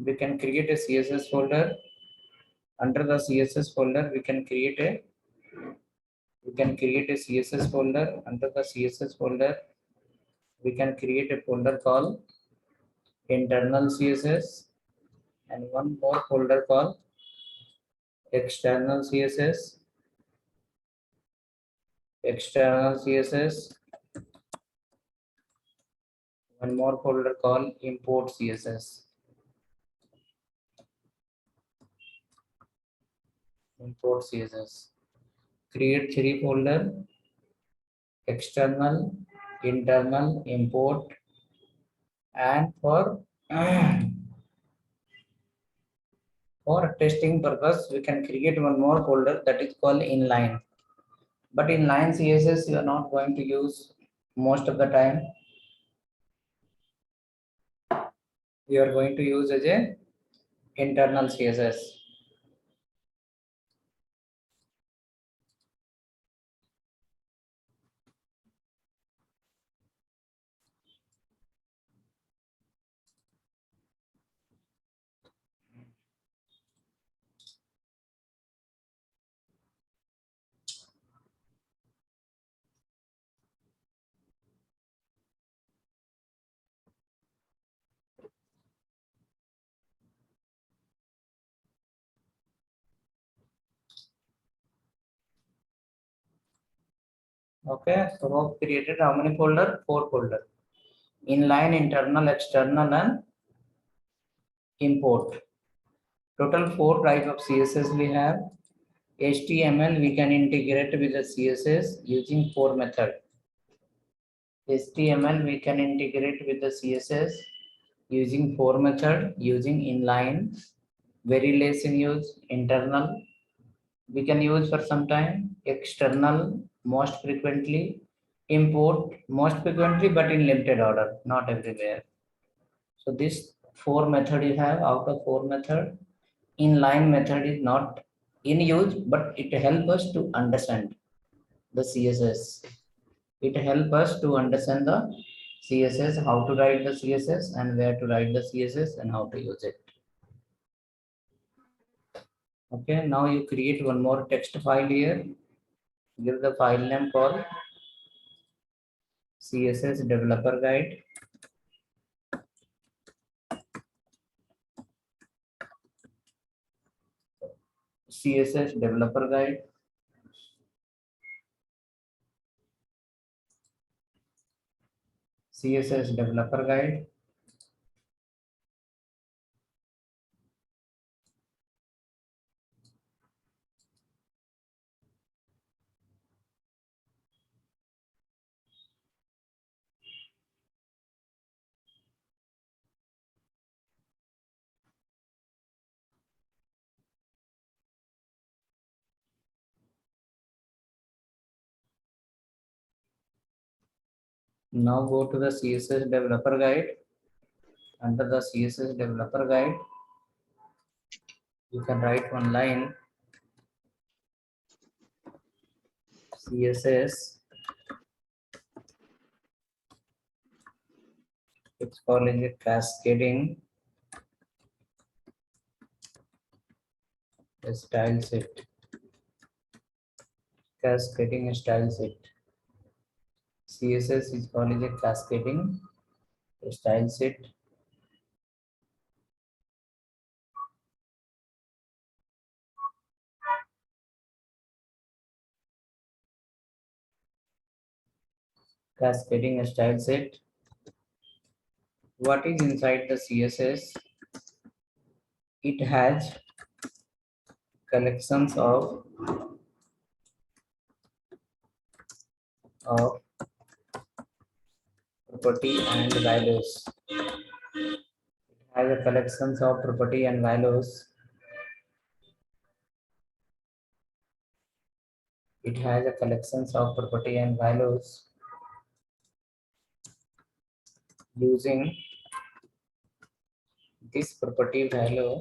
we can create a CSS folder. Under the CSS folder, we can create a CSS folder. Under the CSS folder, we can create a folder called internal CSS and one more folder called external CSS. One more folder called import CSS. Create 3 folder: external, internal, import. And for for testing purpose, we can create one more folder that is called inline. But inline CSS you are not going to use most of the time. You are going to use as a internal CSS. Okay, so we created how many folder? 4 folder. Inline, internal, external, and import. Total 4 type of CSS we have. HTML we can integrate with the CSS using 4 method. HTML we can integrate with the CSS using 4 method, using inline, very less in use, internal we can use for some time, external most frequently, import most frequently but in limited order, not everywhere. So this 4 method you have. Out of 4 method, inline method is not in use, but it helps us to understand the CSS. It helps us to understand the CSS, how to write the CSS and where to write the CSS and how to use it. Okay, now you create one more text file here. Give the file name called CSS developer guide. CSS developer guide. CSS developer guide. Now go to the CSS developer guide. Under the CSS developer guide, you can write one line. CSS, it's called a cascading style set. Cascading style set. CSS is called a cascading style set. Cascading style set. What is inside the CSS? It has collections of property and values. It has a collections of property and values. It has a collections of property and values using this property value.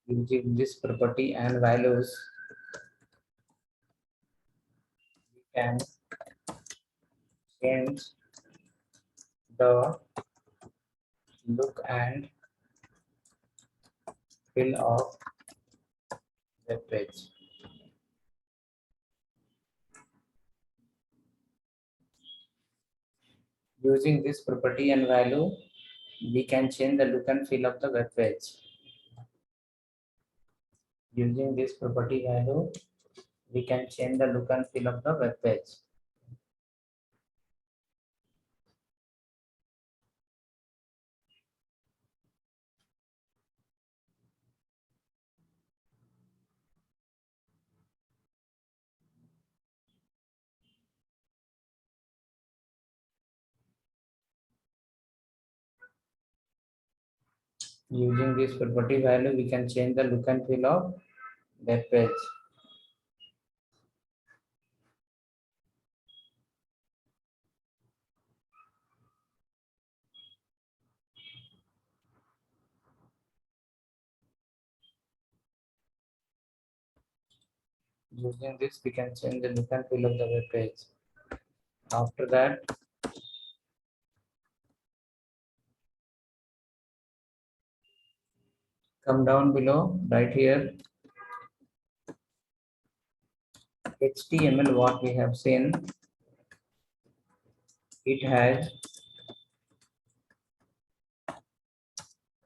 Using this property and values, we can change the look and feel of web page. Using this property and value, we can change the look and feel of the web page. Using this property value, we can change the look and feel of the web page. Using this property value, we can change the look and feel of web page. Using this, we can change the look and feel of the web page. After that, come down below, right here, HTML, what we have seen, it has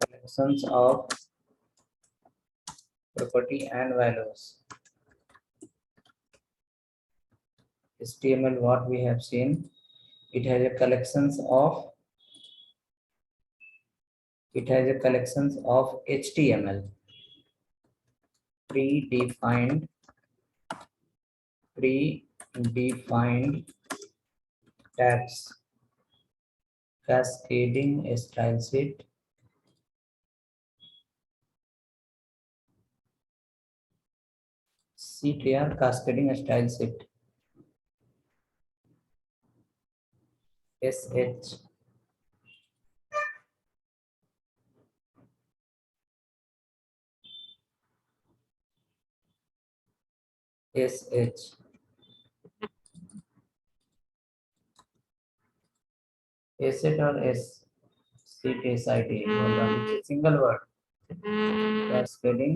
collections of property and values. HTML, what we have seen, it has a collections of HTML, predefined tags, cascading style sheet, cascading style sheet, SH, SH, SH or S, sheet, SIT, hold on, it's a single word, cascading,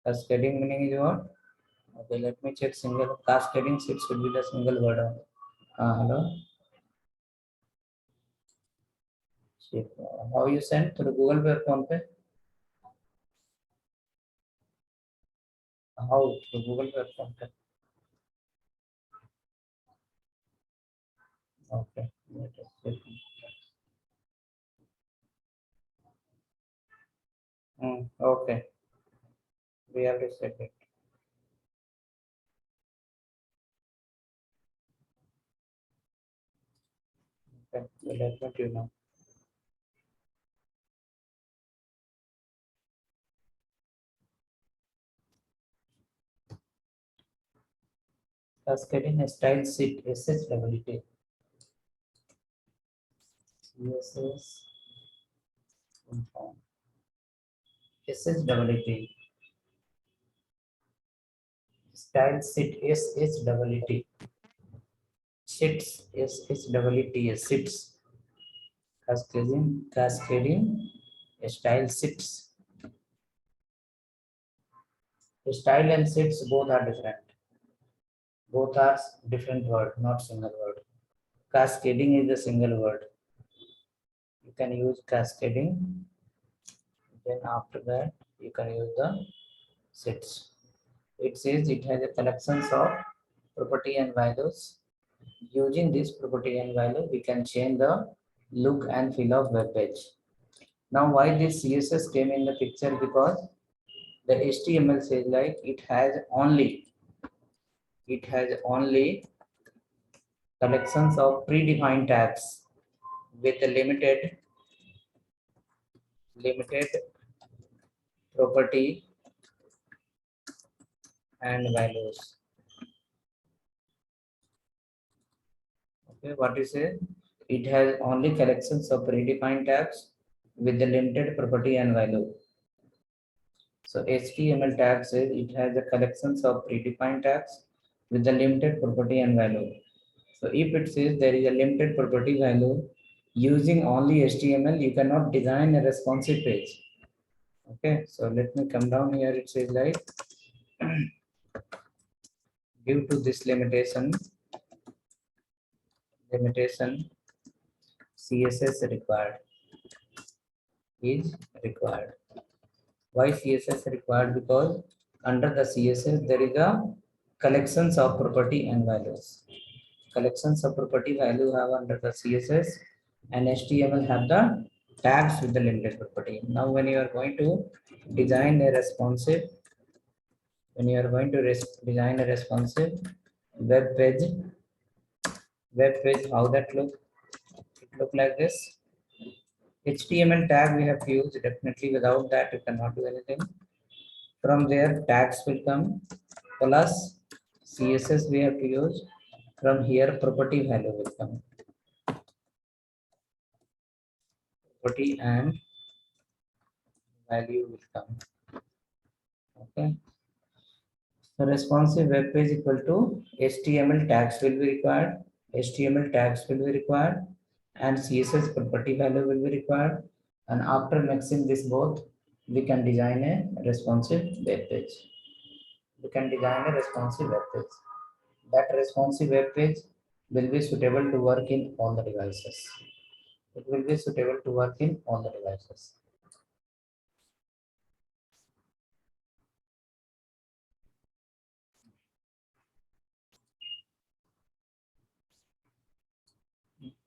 cascading meaning is what? Okay, let me check single, cascading sheet should be the single word. Hello? Sheet. How you send? Through Google Pay or PhonePe? How? Through Google Pay or PhonePe? Okay. Let us check. Okay. We have to set it. Okay. So let me do now. Cascading style sheet SSWT. CSS inform. SSWT. Style sheet SSWT. Sheets SSWT. Sheets. Cascading style sheets. Style and sheets both are different. Both are different word, not single word. Cascading is a single word. You can use cascading. Then after that, you can use the sets. It says it has a collections of property and values. Using this property and value, we can change the look and feel of web page. Now, why this CSS came in the picture? Because the HTML says like it has only collections of predefined tags with a limited property and values. Okay, what you say? It has only collections of predefined tags with the limited property and value. So HTML tag says it has a collections of predefined tags with the limited property and value. So if it says there is a limited property value using only HTML, you cannot design a responsive page. Okay, so let me come down here. It says like due to this limitation CSS is required. Why CSS required? Because under the CSS there is a collections of property and values. Collections of property value have under the CSS, and HTML have the tags with the limited property. Now when you are going to design a responsive, design a responsive web page, how that look? It look like this. HTML tag we have used, definitely without that you cannot do anything. From there tags will come, plus CSS we have to use. From here property value will come. Property and value will come. Okay. So responsive web page equal to HTML tags will be required. HTML tags will be required, and CSS property value will be required. And after mixing this both, we can design a responsive web page. That responsive web page will be suitable to work in all the devices. It will be suitable to work in all the devices.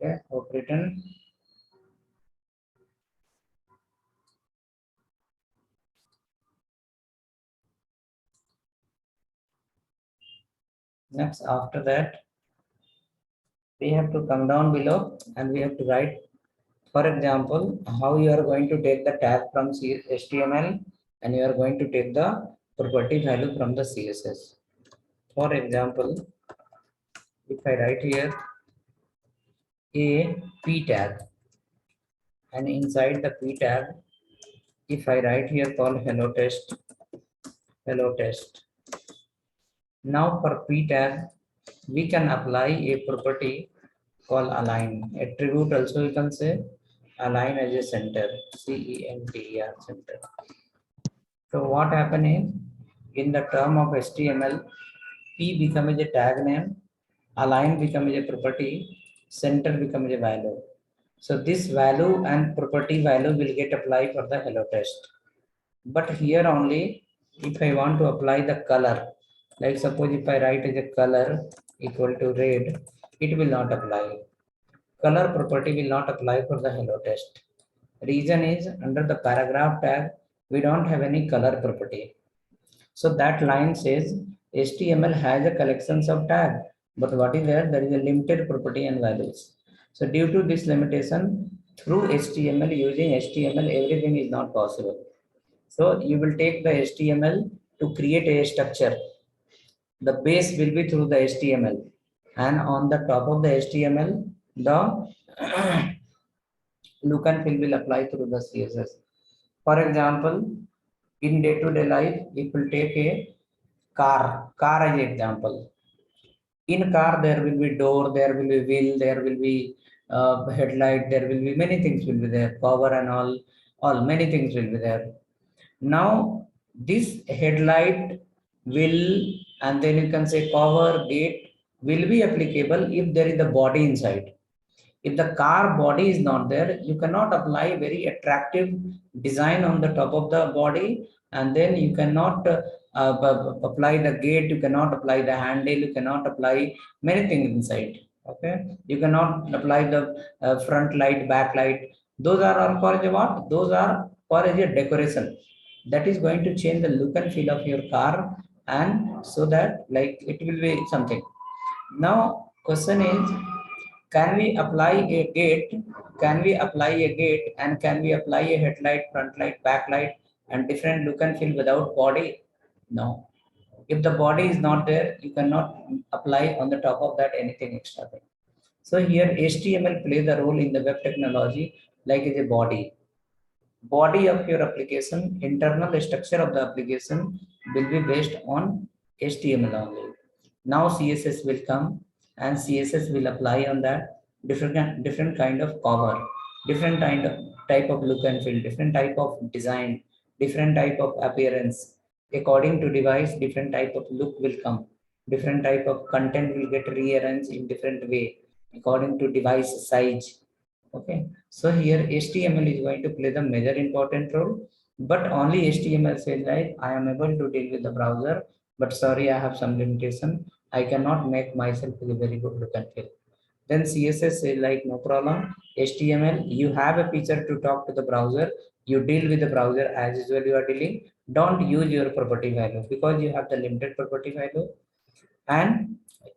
Okay, hope written. Next, after that, we have to come down below and we have to write, for example, how you are going to take the tag from HTML and you are going to take the property value from the CSS. For example, if I write here a p tag, and inside the p tag, if I write here called hello test. Now for p tag, we can apply a property called align. Attribute also you can say align as a center, CENTER, center. So what happen is, in the term of HTML, p becomes a tag name, align becomes a property, center becomes a value. So this value and property value will get applied for the hello test. But here only, if I want to apply the color, like suppose if I write as a color equal to red, it will not apply. Color property will not apply for the hello test. Reason is, under the paragraph tag, we don't have any color property. So that line says HTML has a collections of tag, but what is there? There is a limited property and values. So due to this limitation, through HTML, using HTML, everything is not possible. So you will take the HTML to create a structure. The base will be through the HTML, and on the top of the HTML, the look and feel will apply through the CSS. For example, in day-to-day life, if we take a car as an example. In car, there will be door, there will be wheel, there will be headlight, there will be many things will be there, power and all many things will be there. Now, this headlight will, and then you can say power, gate will be applicable if there is a body inside. If the car body is not there, you cannot apply very attractive design on the top of the body, and then you cannot apply the gate, you cannot apply the handle, you cannot apply many things inside. Okay, you cannot apply the front light, back light. Those are all for a what? Those are for a decoration. That is going to change the look and feel of your car, and so that like it will be something. Now, question is, can we apply a gate? Can we apply a gate and can we apply a headlight, front light, back light, and different look and feel without body? No. If the body is not there, you cannot apply on the top of that anything extra thing. So here HTML plays a role in the web technology like as a body. Body of your application, internal structure of the application will be based on HTML only. Now CSS will come and CSS will apply on that different kind of cover, different kind of type of look and feel, different type of design, different type of appearance. According to device, different type of look will come. Different type of content will get rearranged in different way according to device size. Okay. So here HTML is going to play the major important role, but only HTML says like I am able to deal with the browser, but sorry, I have some limitation. I cannot make myself a very good look and feel. Then CSS say like no problem. HTML, you have a feature to talk to the browser. You deal with the browser as usual you are dealing. Don't use your property value because you have the limited property value. And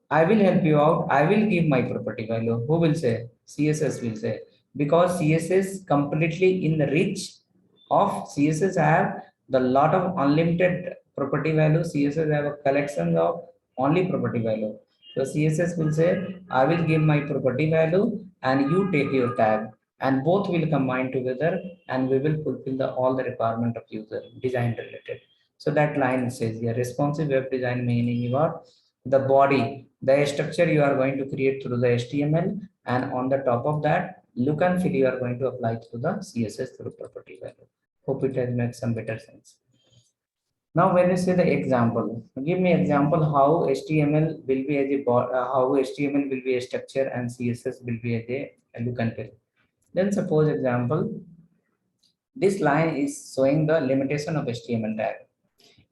I will help you out. I will give my property value. Who will say? CSS will say. Because CSS completely in the reach of CSS have the lot of unlimited property value. CSS have a collection of only property value. So CSS will say, I will give my property value and you take your tag and both will combine together and we will fulfill all the requirement of user design related. So that line says here, responsive web design meaning what? The body, the structure you are going to create through the HTML, and on the top of that, look and feel you are going to apply through the CSS through property value. Hope it has made some better sense. Now, when you say the example, give me example how HTML will be as how HTML will be a structure and CSS will be as a look and feel. Then suppose example, this line is showing the limitation of HTML tag.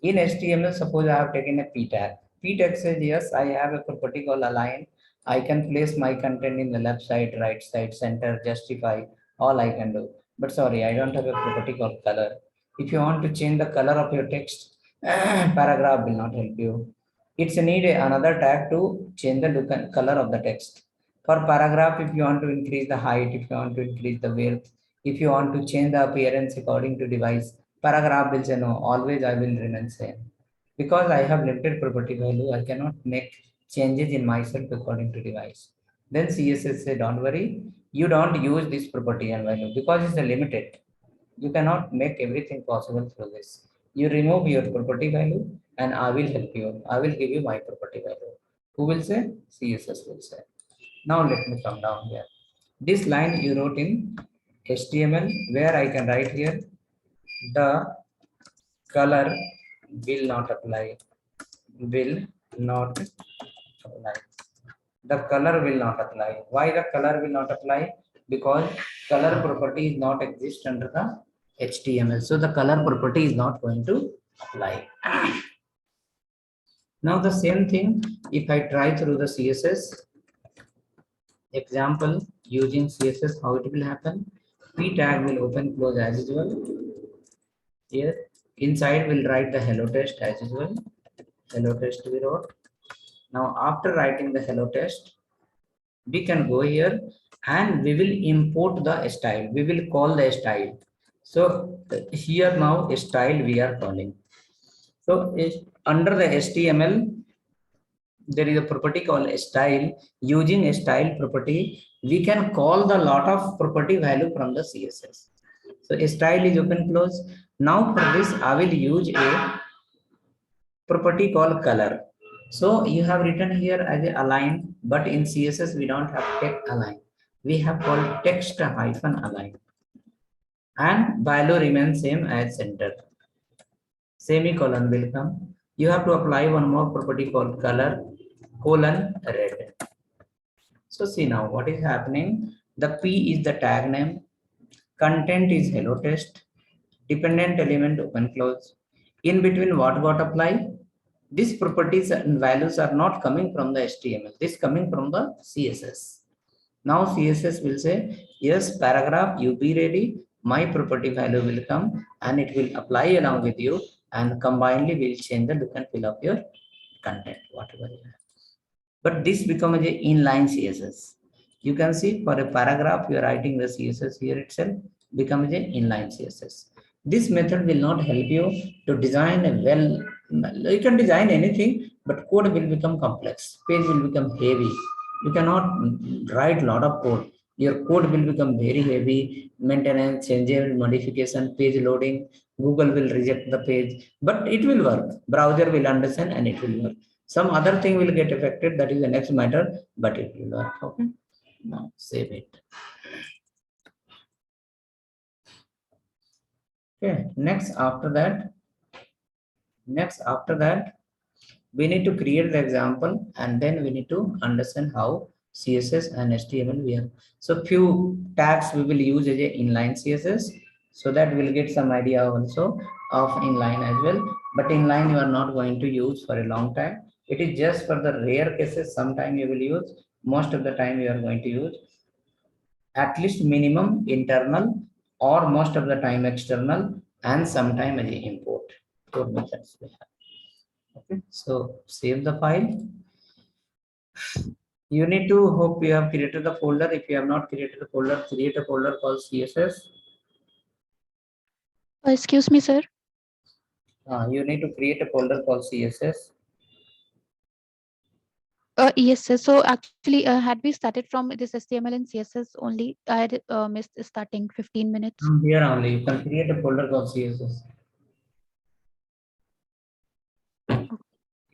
In HTML, suppose I have taken a p tag. P tag says, yes, I have a property called align. I can place my content in the left side, right side, center, justify, all I can do. But sorry, I don't have a property called color. If you want to change the color of your text, paragraph will not help you. It's need another tag to change the look and color of the text. For paragraph, if you want to increase the height, if you want to increase the width, if you want to change the appearance according to device, paragraph will say no, always I will remain same. Because I have limited property value, I cannot make changes in myself according to device. Then CSS say, don't worry, you don't use this property and value because it's a limited. You cannot make everything possible through this. You remove your property value and I will help you. I will give you my property value. Who will say? CSS will say. Now let me come down here. This line you wrote in HTML where I can write here the color will not apply. Will not apply. The color will not apply. Why the color will not apply? Because color property is not exist under the HTML. So the color property is not going to apply. Now the same thing, if I try through the CSS, example using CSS, how it will happen? P tag will open close as usual. Here inside we'll write the hello test as usual. Hello test we wrote. Now after writing the hello test, we can go here and we will import the style. We will call the style. So here now style we are calling. So under the HTML, there is a property called style. Using a style property, we can call the lot of property value from the CSS. So style is open close. Now for this, I will use a property called color. So you have written here as a align, but in CSS we don't have text align. We have called text hyphen align, and value remains same as center. Semicolon will come. You have to apply one more property called color colon red. So see now what is happening. The P is the tag name. Content is hello test. Dependent element open close. In between what got apply? These properties and values are not coming from the HTML. This coming from the CSS. Now CSS will say, yes, paragraph, you be ready. My property value will come and it will apply along with you and combinedly will change the look and feel of your content, whatever you have. But this becomes a inline CSS. You can see for a paragraph, you are writing the CSS here itself, becomes a inline CSS. This method will not help you to design a you can design anything, but code will become complex. Page will become heavy. You cannot write a lot of code. Your code will become very heavy, maintenance, changes, modification, page loading. Google will reject the page, but it will work. Browser will understand and it will work. Some other thing will get affected, that is the next matter, but it will work. Okay, now save it. Okay, next after that, we need to create the example, and then we need to understand how CSS and HTML we have. So few tags we will use as a inline CSS, so that we'll get some idea also of inline as well. But inline you are not going to use for a long time. It is just for the rare cases. Sometime you will use. Most of the time you are going to use at least minimum internal, or most of the time external, and sometime as a import. Four methods we have. Okay, so save the file. You need to hope you have created the folder. If you have not created a folder, create a folder called CSS. Excuse me, sir. You need to create a folder called CSS. Yes, sir. So actually, had we started from this HTML and CSS only, I had missed starting 15 minutes. From here only, you can create a folder called CSS.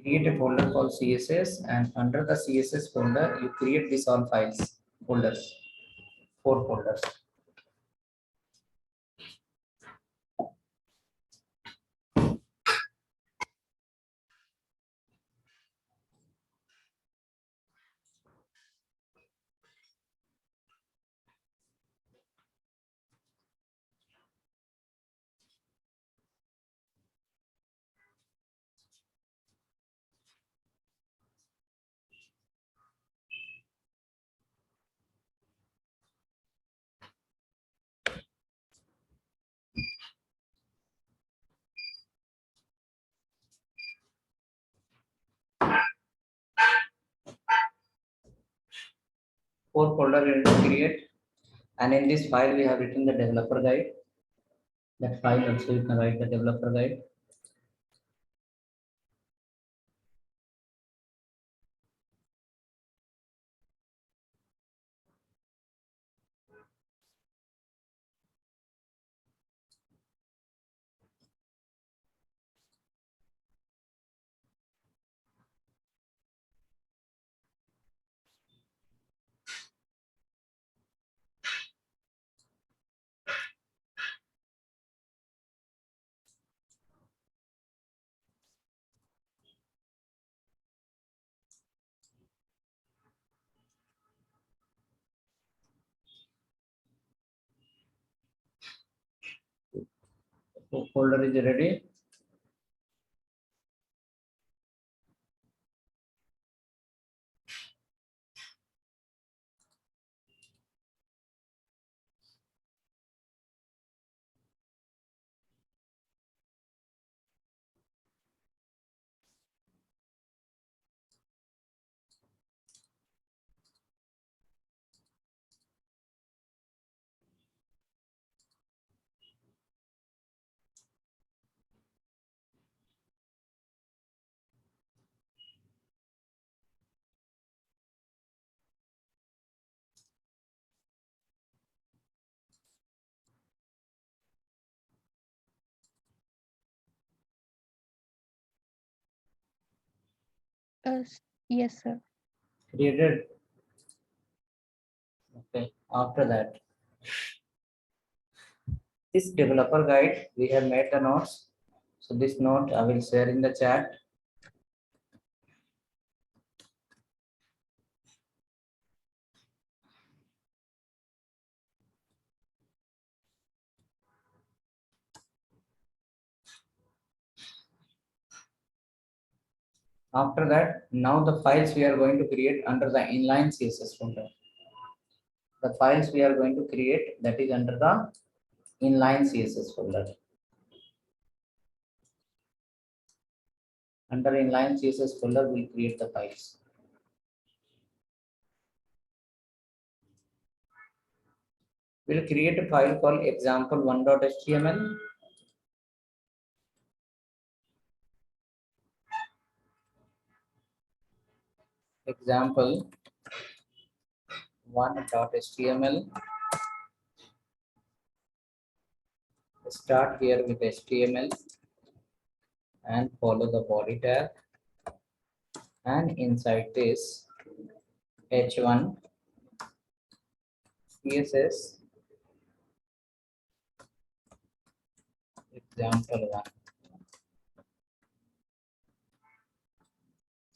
Create a folder called CSS, and under the CSS folder, you create these all files, folders, 4 folders. Four folder you need to create, and in this file we have written the developer guide. That file also you can write the developer guide. Folder is ready. Uh, yes, sir. Created. Okay. After that, this developer guide, we have made the notes. So this note I will share in the chat. After that, now the files we are going to create under the inline CSS folder. The files we are going to create, that is under the inline CSS folder. Under inline CSS folder, we'll create the files. We'll create a file called example1.html. Example1.html. Start here with HTML and follow the body tag. and inside this h1 css example 1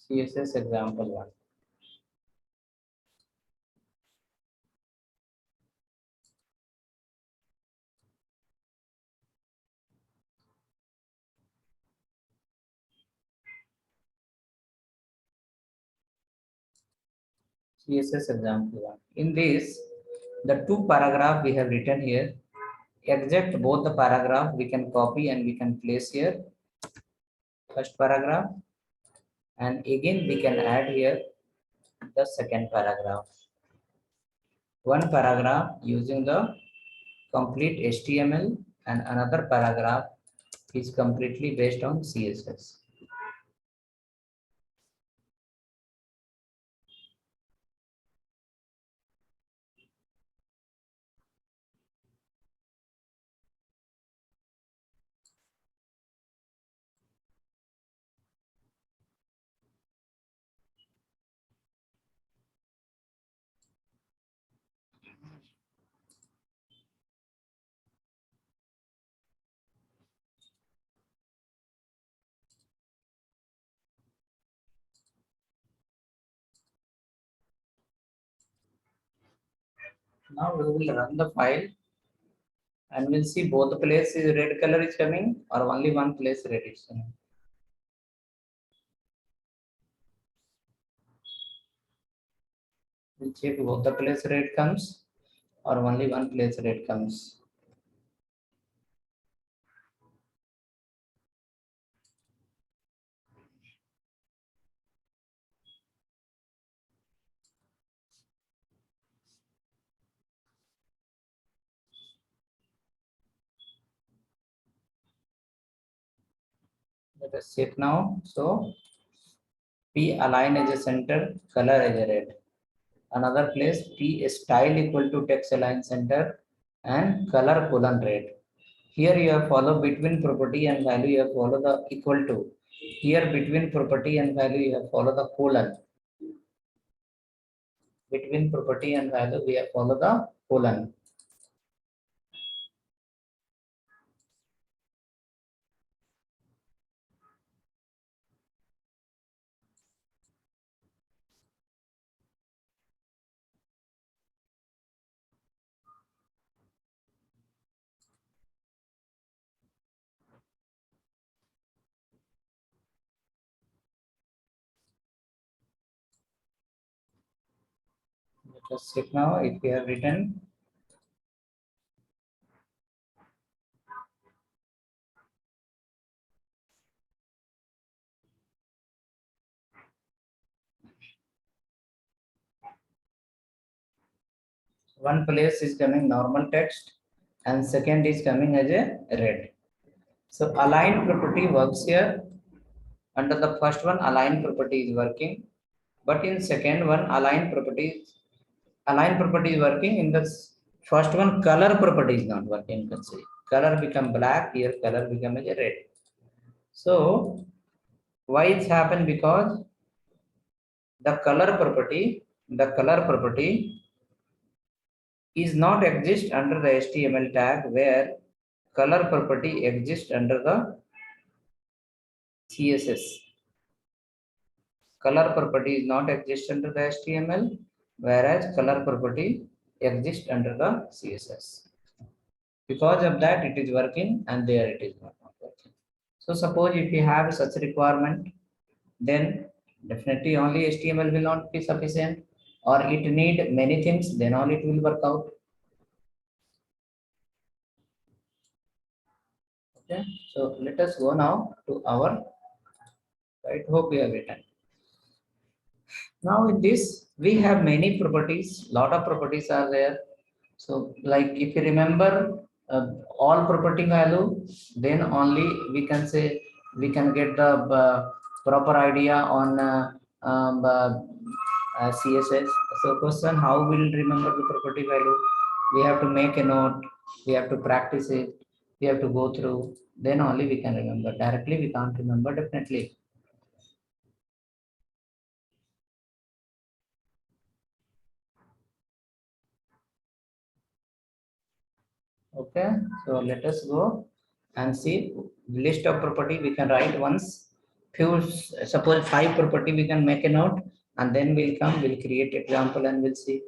css example 1. CSS example 1. In this, the two paragraph we have written here, exact both the paragraph we can copy and we can place here. First paragraph, and again we can add here the second paragraph. One paragraph using the complete HTML and another paragraph is completely based on CSS. Now we will run the file and we'll see both places red color is coming or only one place red is coming. We'll check both the place red comes or only one place red comes. Let us check now. So P align as a center, color as a red. Another place P style equal to text align center and color colon red. Here you have follow between property and value, you have follow the equal to. Here between property and value, you have follow the colon. Between property and value, we have follow the colon. Let us check now if we have written. One place is coming normal text and second is coming as a red. So align property works here. Under the first one, align property is working, but in second one, align property is working. In the first one, color property is not working. Consider color become black here, color become as a red. So why it's happened? Because the color property is not exist under the HTML tag, where color property exists under the CSS. Color property is not exist under the HTML, whereas color property exists under the CSS. Because of that, it is working, and there it is not working. So suppose if you have such requirement, then definitely only HTML will not be sufficient, or it need many things, then only it will work out. Okay, so let us go now to our site. Hope we have written. Now in this, we have many properties, lot of properties are there. So like if you remember all property value, then only we can say we can get the proper idea on CSS. So question, how will remember the property value? We have to make a note, we have to practice it, we have to go through, then only we can remember. Directly we can't remember definitely. Okay, so let us go and see list of property. We can write once. Few, suppose 5 property, we can make a note, and then we'll come, we'll create example and we'll see.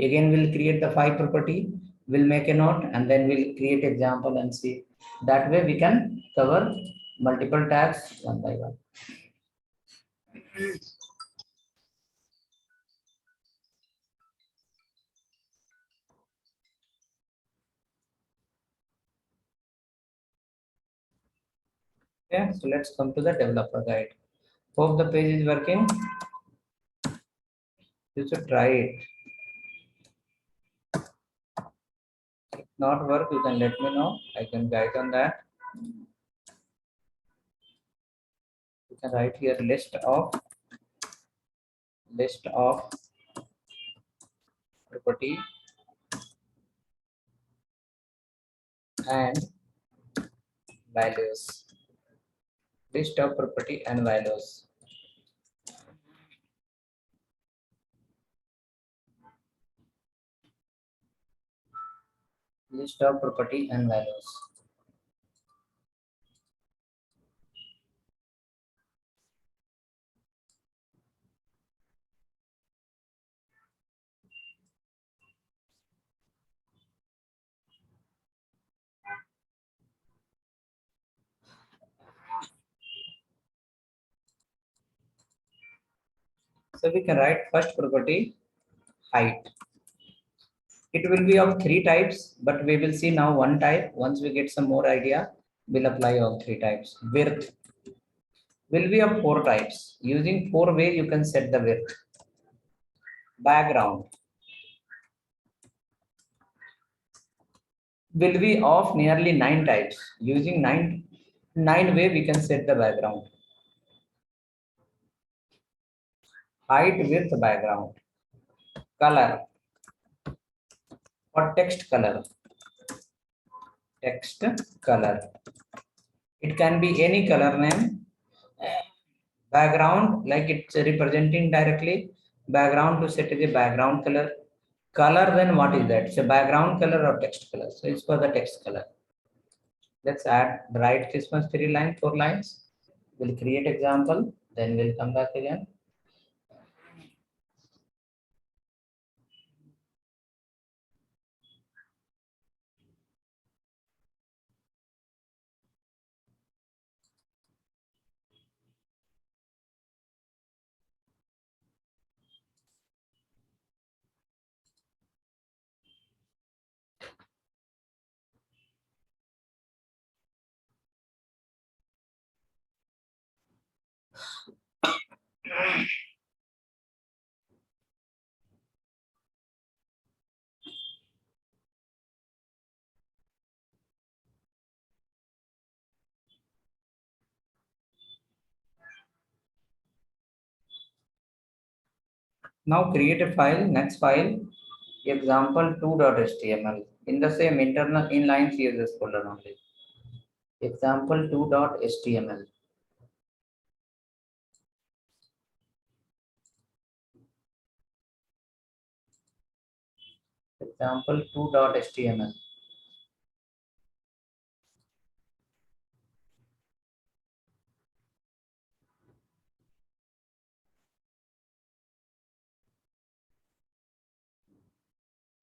Again, we'll create the 5 property, we'll make a note, and then we'll create example and see. That way we can cover multiple tags one by one. Okay, so let's come to the developer guide. Hope the page is working. You should try it. If not work, you can let me know. I can guide on that. You can write here list of property and values. List of property and values. List of property and values. So we can write first property, height. It will be of 3 types, but we will see now one type. Once we get some more idea, we'll apply all 3 types. Width will be of 4 types. Using 4 ways, you can set the width. Background will be of nearly 9 types. Using nine way, we can set the background. Height, width, background. Color or text color. Text color. It can be any color name. Background, like it's representing directly. Background to set the background color. Color, then what is that? It's a background color or text color. So it's for the text color. Let's write Christmas 3 lines, 4 lines. We'll create example, then we'll come back again. Now create a file, next file, example2.html in the same internal inline CSS folder only. Example2.html. Example2.html.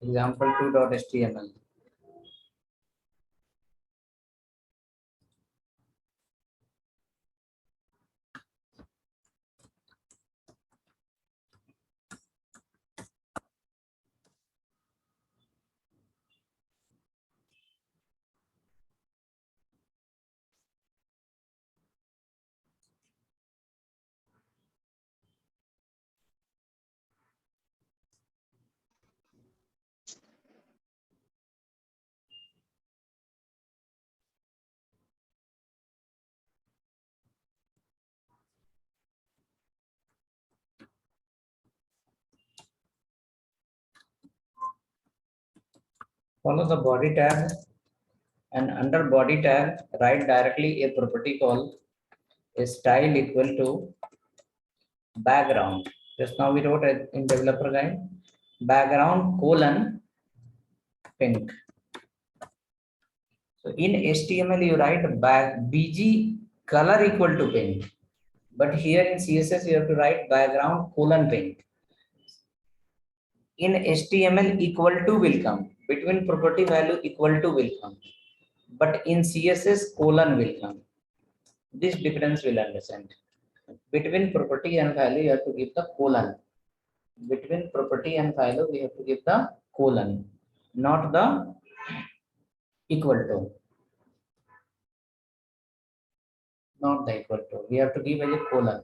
Example2.html. Follow the body tag, and under body tag, write directly a property called style equal to background. Just now we wrote it in developer guide, background colon pink. So in HTML, you write BG color equal to pink. But here in CSS, you have to write background colon pink. In HTML, equal to will come. Between property value equal to will come. But in CSS, colon will come. This difference will understand. Between property and value, you have to give the colon. Between property and value, we have to give the colon, not the equal to. Not the equal to. We have to give as a colon.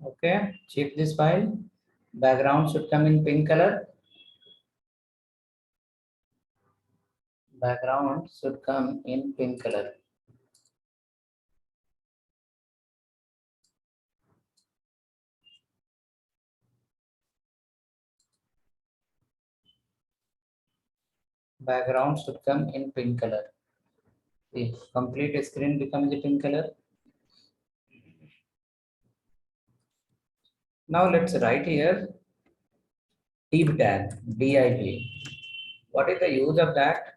Okay, check this file. Background should come in pink color. Background should come in pink color. Background should come in pink color. If complete screen becomes a pink color. Now let's write here div tag, div. What is the use of that?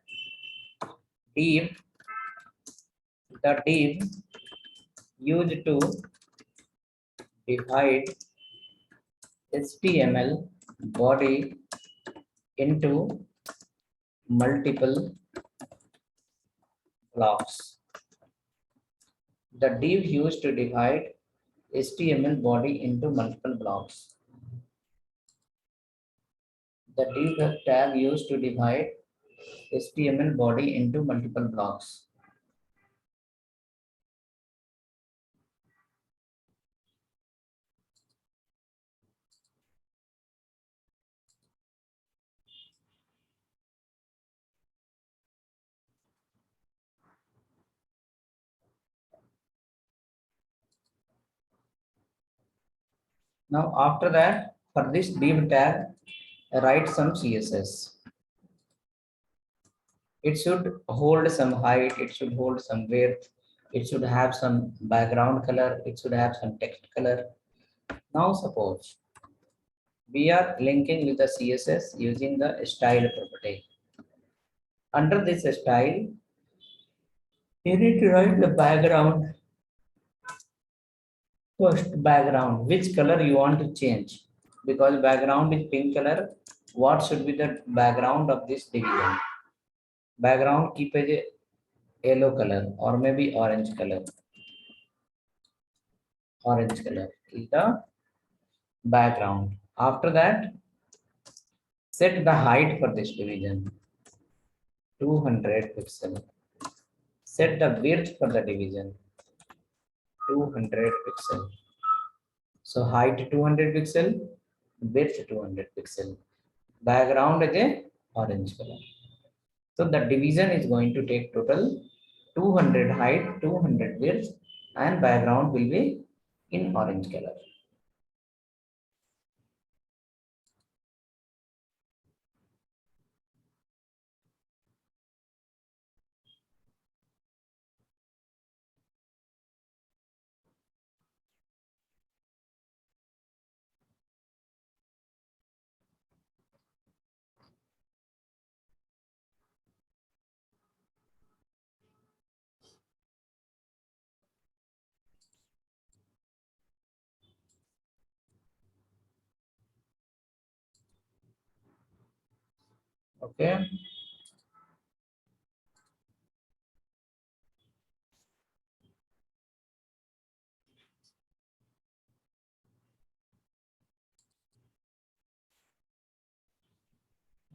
Div, the div used to divide HTML body into multiple blocks. The div used to divide HTML body into multiple blocks. The div tag used to divide HTML body into multiple blocks. Now after that, for this div tag, write some CSS. It should hold some height, it should hold some width, it should have some background color, it should have some text color. Now suppose we are linking with the CSS using the style property. Under this style, you need to write the background. First, background, which color you want to change? Because background is pink color, what should be the background of this division? Background keep as a yellow color or maybe orange color. Orange color is the background. After that, set the height for this division 200 pixel. Set the width for the division 200 pixel. So height 200 pixel, width 200 pixel. Background is a orange color. So the division is going to take total 200 height, 200 width, and background will be in orange color. Okay.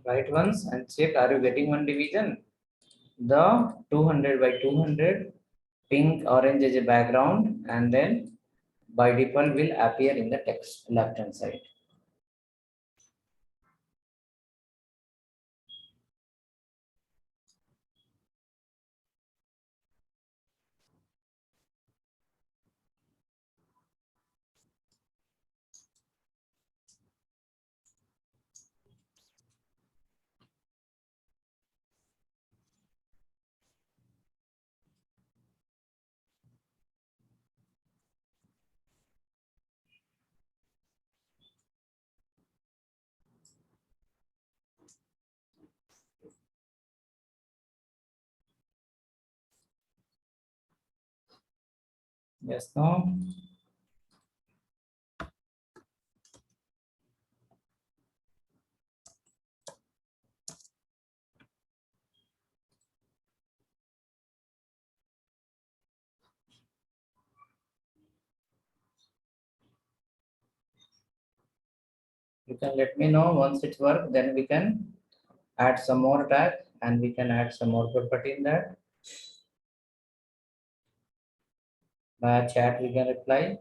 Write once and check, are you getting one division? The 200 by 200 pink orange is a background, and then by default will appear in the text left hand side. Yes, no. You can let me know once it's work, then we can add some more tag and we can add some more property in that. Via chat we can reply.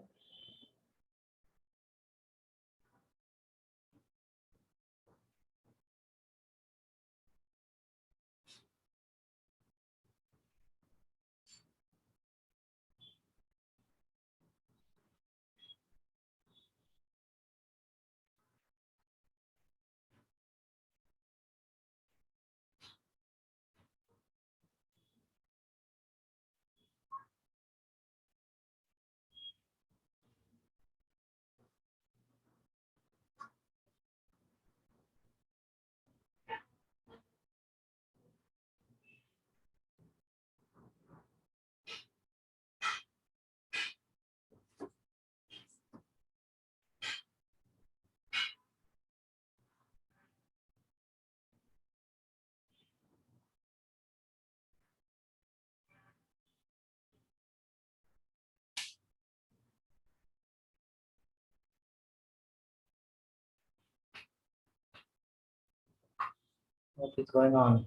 What is going on?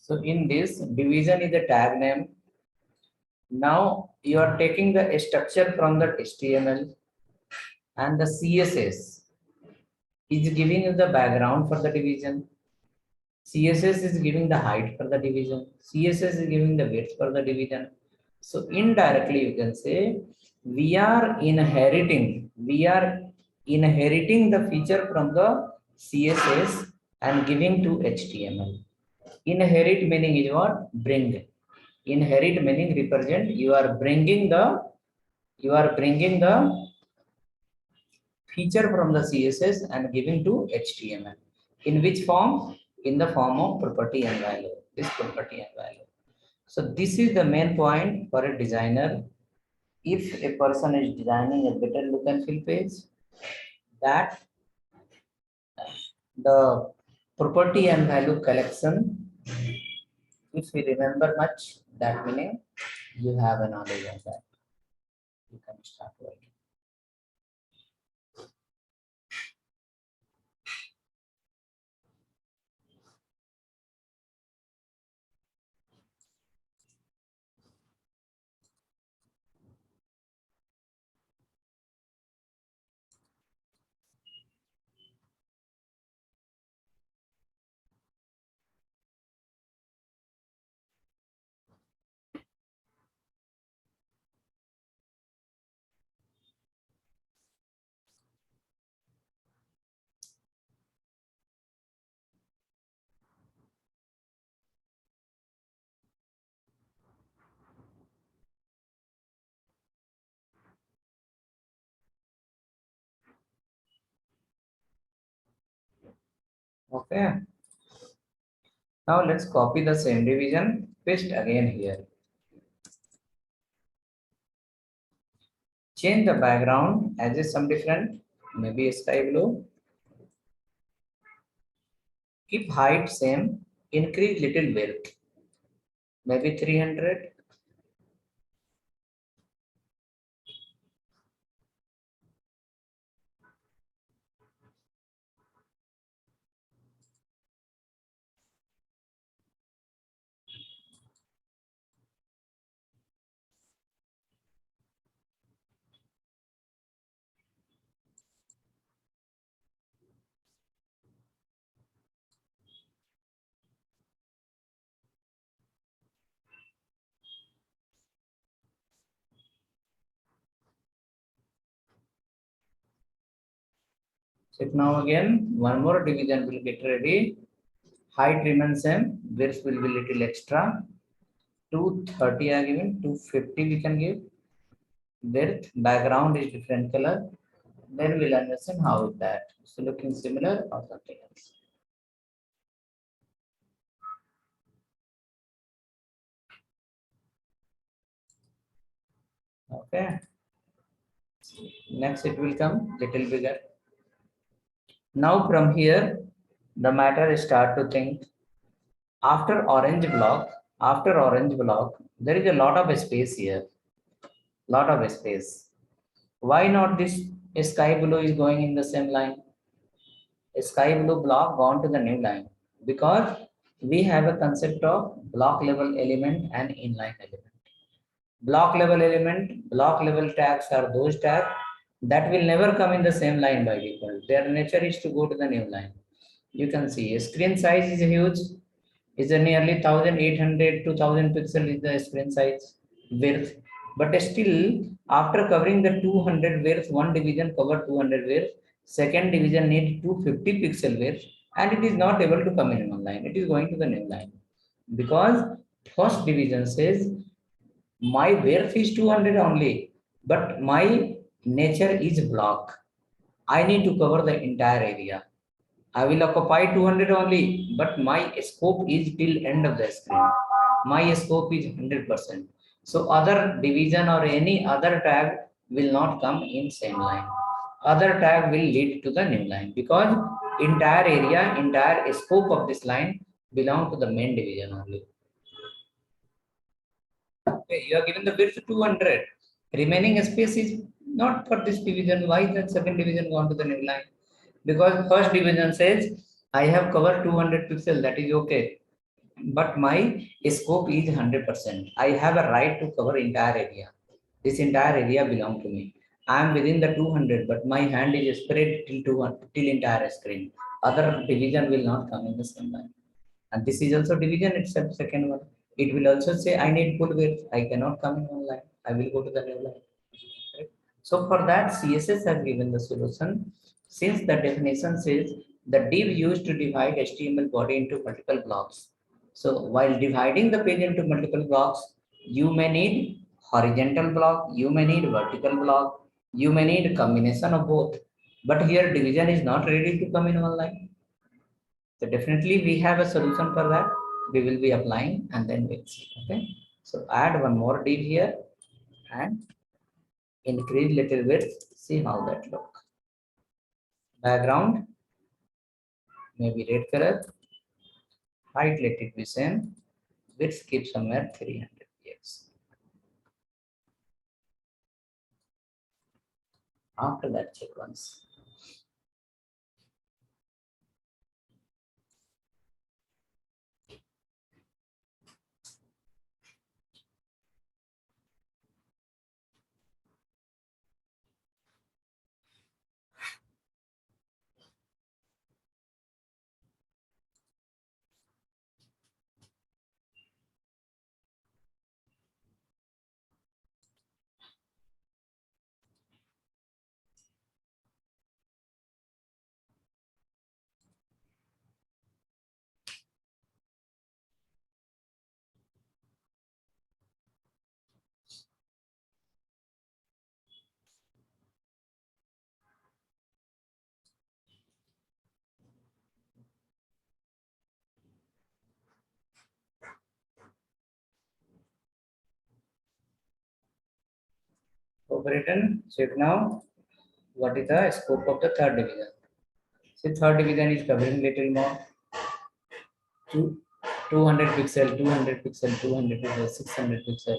So in this division is the tag name. Now you are taking the structure from the HTML and the CSS is giving you the background for the division. CSS is giving the height for the division. CSS is giving the width for the division. So indirectly you can say we are inheriting the feature from the CSS and giving to HTML. Inherit meaning is what? Bring. Inherit meaning represent. You are bringing the feature from the CSS and giving to HTML. In which form? In the form of property and value. This property and value. So this is the main point for a designer. If a person is designing a better look and feel page, that the property and value collection, if we remember much, that meaning you have a knowledge of that. You can start working. Okay. Now let's copy the same division, paste again here. Change the background as is some different, maybe sky blue. Keep height same, increase little width, maybe 300. So now again, one more division will get ready. Height remains same, width will be little extra. 230 are given, 250 we can give. Width, background is different color. Then we'll understand how is that. So looking similar or something else. Okay. Next it will come little bigger. Now from here, the matter start to think. After orange block, there is a lot of space here. Lot of space. Why not this sky blue is going in the same line? Sky blue block gone to the new line because we have a concept of block level element and inline element. Block level tags are those tags that will never come in the same line by default. Their nature is to go to the new line. You can see screen size is huge, is a nearly 1800 to 1000 pixel is the screen size width. But still, after covering the 200 width, one division cover 200 width, second division need 250 pixel width, and it is not able to come in one line. It is going to the new line because first division says my width is 200 only, but my nature is block. I need to cover the entire area. I will occupy 200 only, but my scope is till end of the screen. My scope is 100%. So other division or any other tag will not come in same line. Other tag will lead to the new line because entire area, entire scope of this line belong to the main division only. Okay, you are given the width 200. Remaining space is not for this division. Why that second division gone to the new line? Because first division says I have covered 200 pixel, that is okay. But my scope is 100%. I have a right to cover entire area. This entire area belong to me. I am within the 200, but my hand is spread till 200, till entire screen. Other division will not come in the same line. And this is also division itself, second one. It will also say I need full width. I cannot come in one line. I will go to the new line. Right? So for that, CSS has given the solution. Since the definition says the div used to divide HTML body into multiple blocks. So while dividing the page into multiple blocks, you may need horizontal block, you may need vertical block, you may need a combination of both. But here division is not ready to come in one line. So definitely we have a solution for that. We will be applying and then we'll see. Okay. So add one more div here and increase little bit. See how that look. Background maybe red color. Height let it be same. Width keep somewhere 300 px. After that check once. Overwritten. Check now. What is the scope of the third division? See, third division is covering little more. 200 pixel, 200 pixel, 200 pixel, 600 pixel.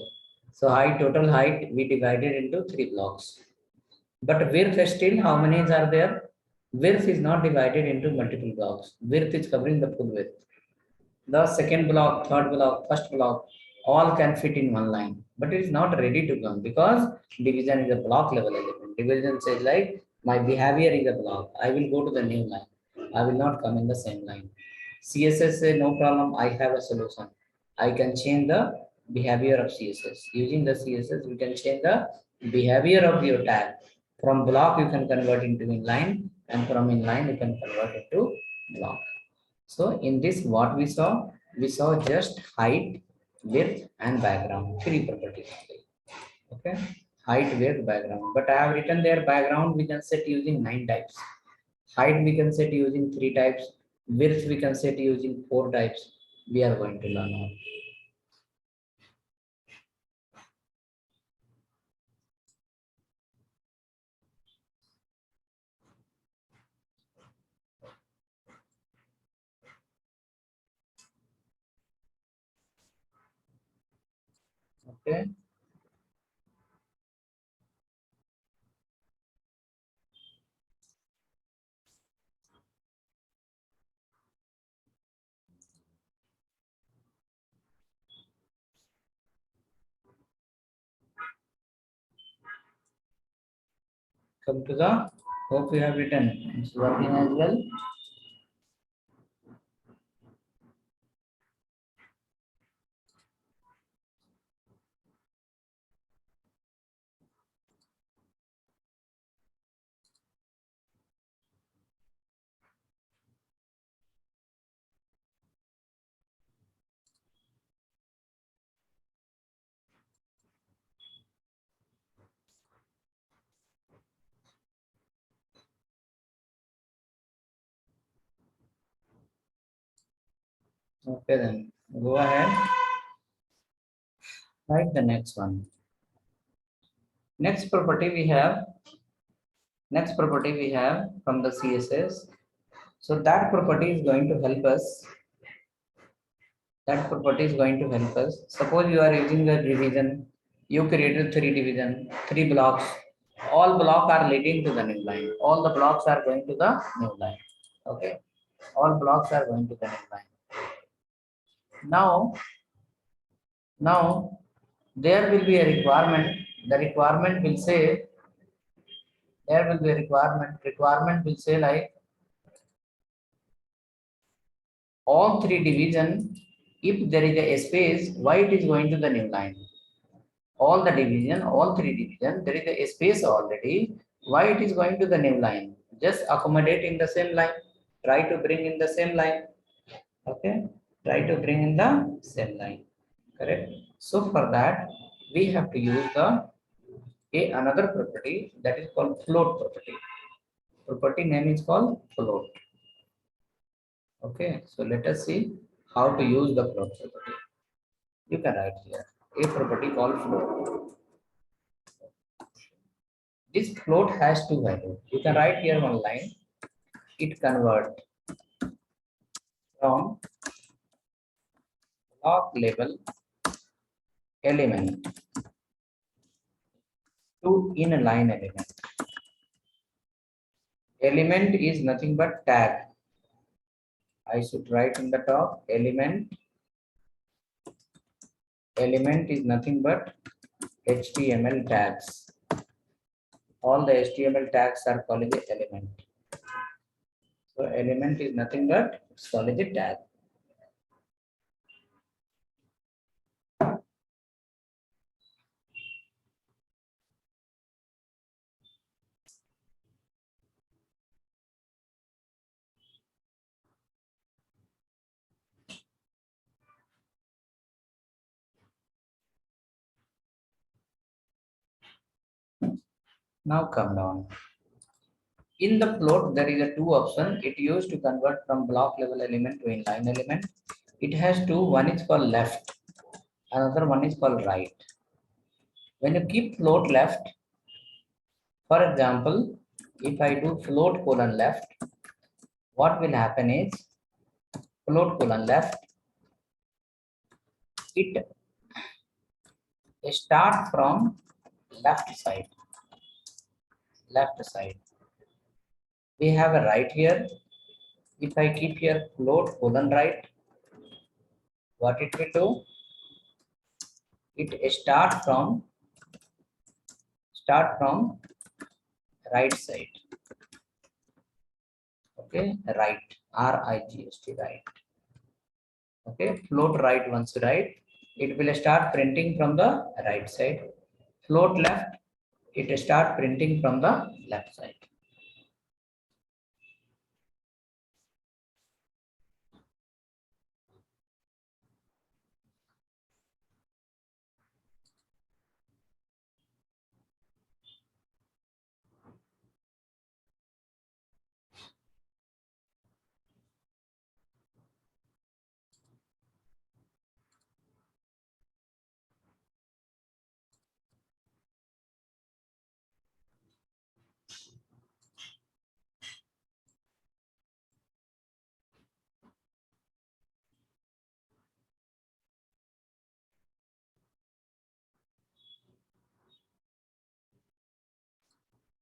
So height, total height, we divided into 3 blocks. But width still, how many are there? Width is not divided into multiple blocks. Width is covering the full width. The second block, third block, first block, all can fit in one line. But it is not ready to come because division is a block level element. Division says like, my behavior is a block. I will go to the new line. I will not come in the same line. CSS say no problem, I have a solution. I can change the behavior of CSS. Using the CSS, we can change the behavior of your tag. From block, you can convert into inline. and from inline you can convert it to block. So in this, what we saw just height, width, and background, three properties. Okay, height, width, background. But I have written there background we can set using 9 types. Height we can set using 3 types. Width we can set using 4 types. We are going to learn all. Okay. Come to the, hope you have written. It's working as well. Okay, then go ahead. Write the next one. Next property we have. Next property we have from the CSS. So that property is going to help us. That property is going to help us. Suppose you are using the division. You created 3 division, 3 blocks. All blocks are leading to the new line. All the blocks are going to the new line. Okay. All blocks are going to the new line. Now there will be a requirement. The requirement will say, there will be a requirement. Requirement will say like all 3 division, if there is a space, why it is going to the new line? All the division, all 3 division, there is a space already. Why it is going to the new line? Just accommodate in the same line. Try to bring in the same line. Okay. Try to bring in the same line. Correct. So for that, we have to use the another property that is called float property. Property name is called float. Okay. So let us see how to use the float property. You can write here a property called float. This float has 2 values. You can write here one line. It converts from block level element to inline element. Element is nothing but tag. I should write in the top element. Element is nothing but HTML tags. All the HTML tags are called the element. So element is nothing but it's called the tag. Now come down. In the float, there is a 2 option. It used to convert from block level element to inline element. It has 2. One is called left. Another one is called right. When you keep float left, for example, if I do float colon left, what will happen is float colon left, it start from left side. Left side. We have a right here. If I keep here float colon right, what it will do? It start from right side. Okay, right. RIGST, right. Okay, float right once right. It will start printing from the right side. Float left, it start printing from the left side.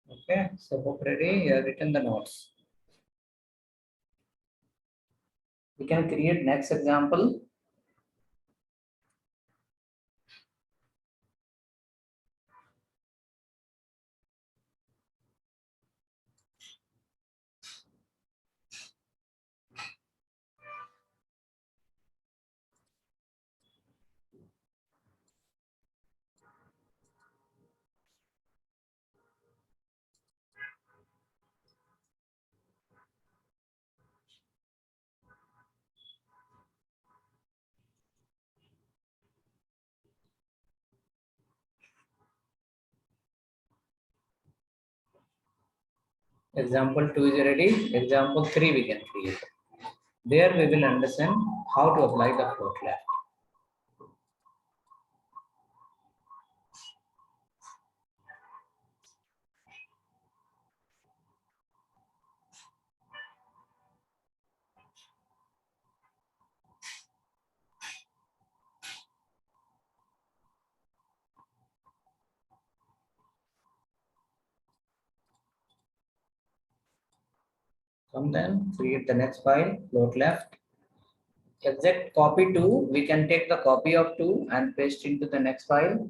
Okay, so hope ready. You have written the notes. We can create next example. Example 2 is ready. Example 3 we can create. There we will understand how to apply the float left. Come then, create the next file, float left. Exact copy 2, we can take the copy of 2 and paste into the next file.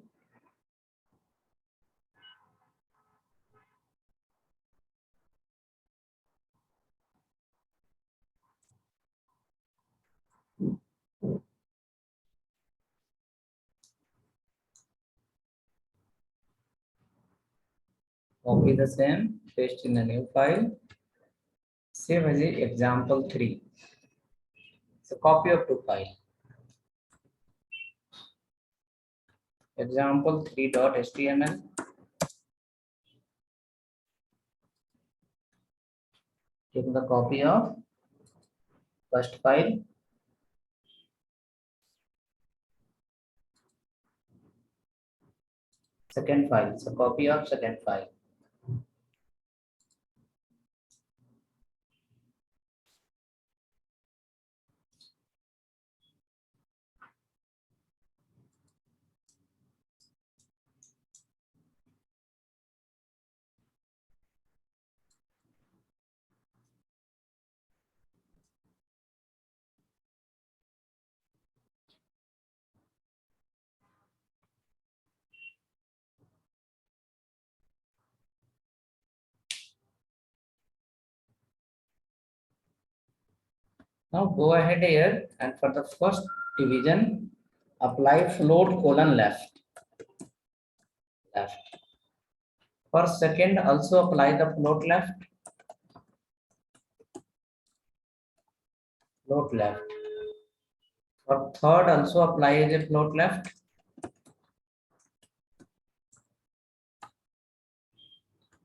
Copy the same, paste in the new file. Save as a example 3. So copy of 2 file. Example 3.html. Take the copy of first file. Second file. So copy of second file. Now go ahead here and for the first division, apply float colon left. Left. For second, also apply the float left. Float left. For third, also apply as a float left.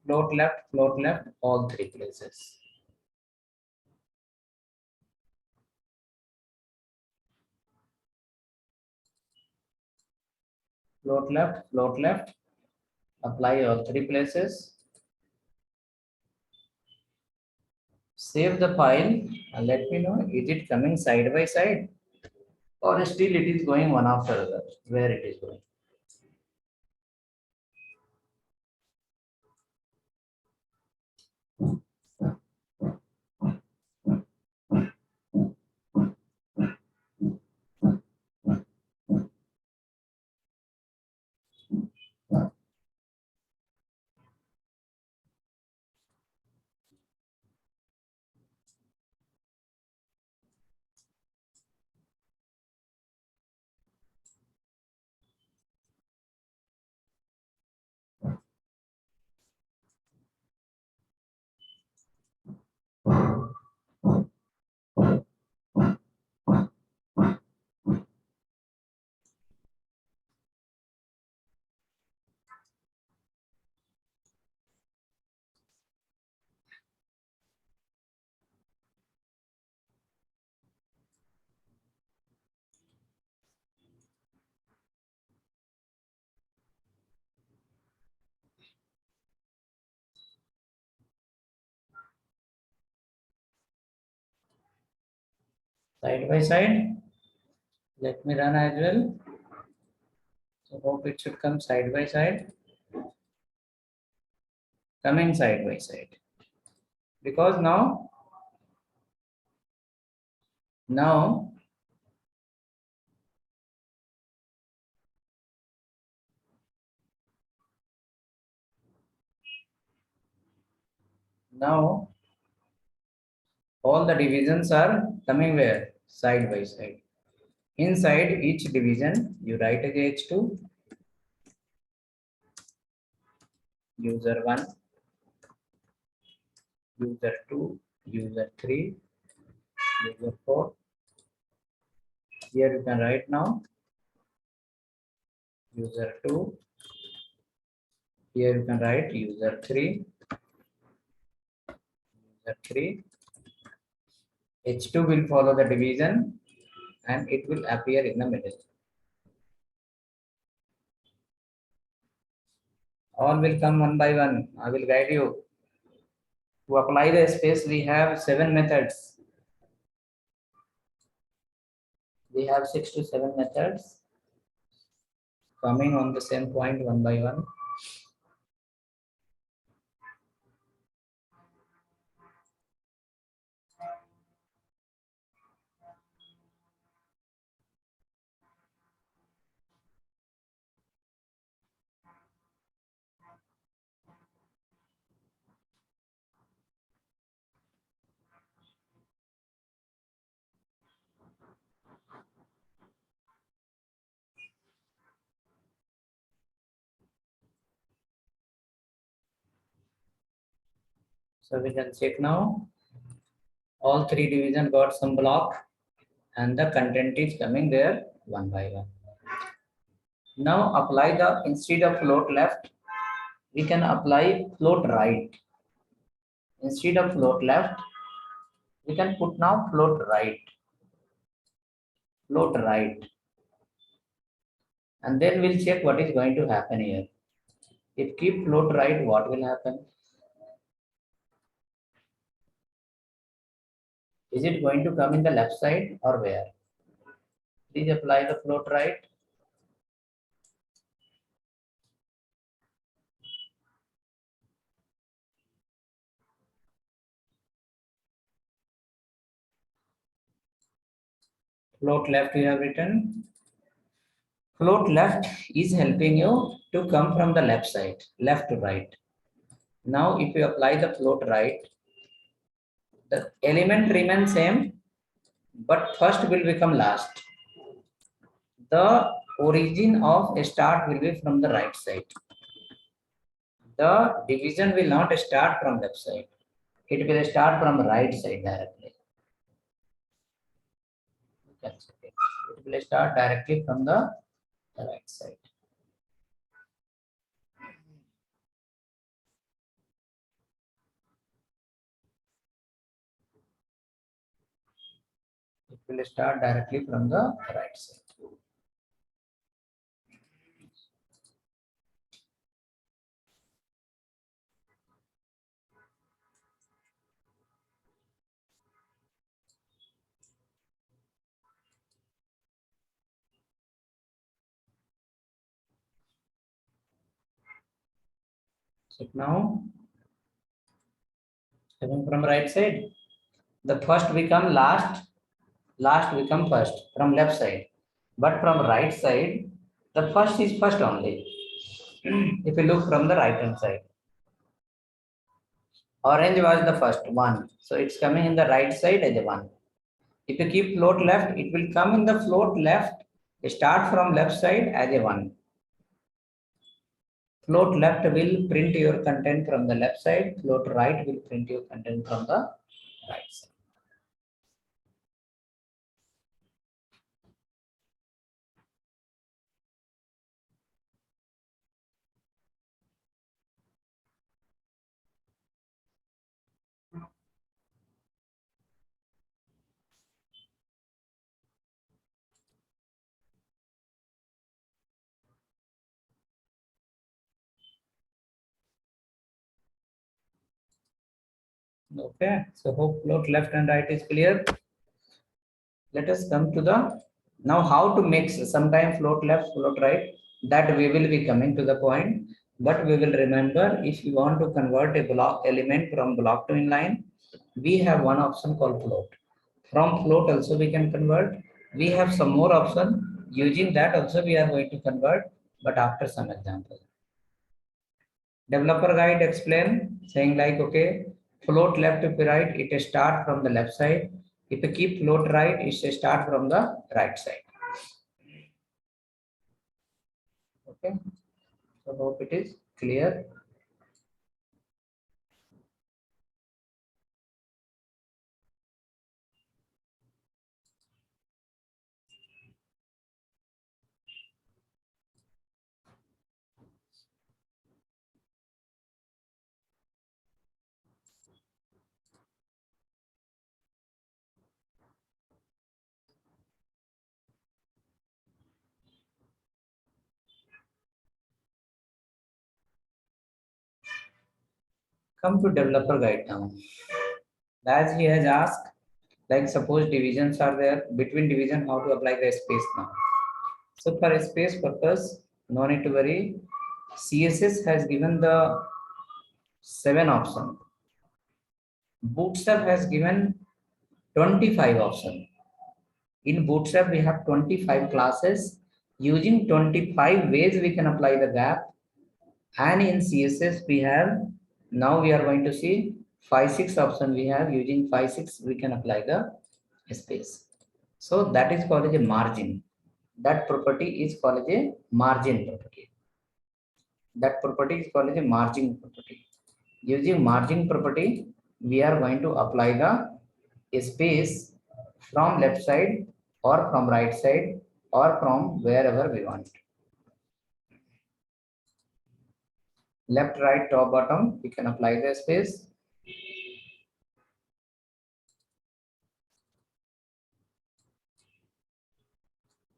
Float left, all three places. Float left, apply all three places. Save the file and let me know, is it coming side by side or still it is going one after other, where it is going. Side by side, let me run as well. So hope it should come side by side. coming side by side, because now now now all the divisions are coming where? Side by side. Inside each division you write as h2, user 1, user 2, user 3, user 4. Here you can write now user 2. Here you can write user 3, user 3. H2 will follow the division and it will appear in the middle. All will come one by one. I will guide you. To apply the space, we have 7 methods. We have 6 to 7 methods coming on the same point one by one. So we can check now. All 3 division got some block and the content is coming there one by one. Now apply the, instead of float left, we can apply float right. Instead of float left, we can put now float right. Float right. And then we'll check what is going to happen here. If keep float right, what will happen? Is it going to come in the left side or where? Please apply the float right. Float left you have written. Float left is helping you to come from the left side, left to right. Now if you apply the float right, the element remains same, but first will become last. The origin of a start will be from the right side. The division will not start from left side. It will start from right side directly. It will start directly from the right side. It will start directly from the right side. So now, coming from right side, the first become last, last become first from left side. But from right side, the first is first only. If you look from the right hand side, orange was the first one, so it's coming in the right side as a one. If you keep float left, it will come in the float left, start from left side as a one. Float left will print your content from the left side, float right will print your content from the right side. Okay, so hope float left and right is clear. Let us come to the now how to mix sometime float left, float right. That we will be coming to the point. But we will remember, if you want to convert a block element from block to inline, we have one option called float. From float also we can convert. We have some more option. Using that also we are going to convert, but after some example. Developer guide explain saying like, okay, float left to right, it start from the left side. If you keep float right, it start from the right side. Okay, so hope it is clear. Come to developer guide now. As he has asked, like suppose divisions are there, between division how to apply the space now. So for space purpose, no need to worry. CSS has given the 7 option. Bootstrap has given 25 option. In Bootstrap we have 25 classes. Using 25 ways we can apply the gap. And in CSS we have, now we are going to see 5-6 option we have. Using 5-6 we can apply the space. So that is called as a margin. That property is called as a margin property. That property is called as a margin property. Using margin property, we are going to apply the space from left side or from right side or from wherever we want. Left, right, top, bottom, we can apply the space.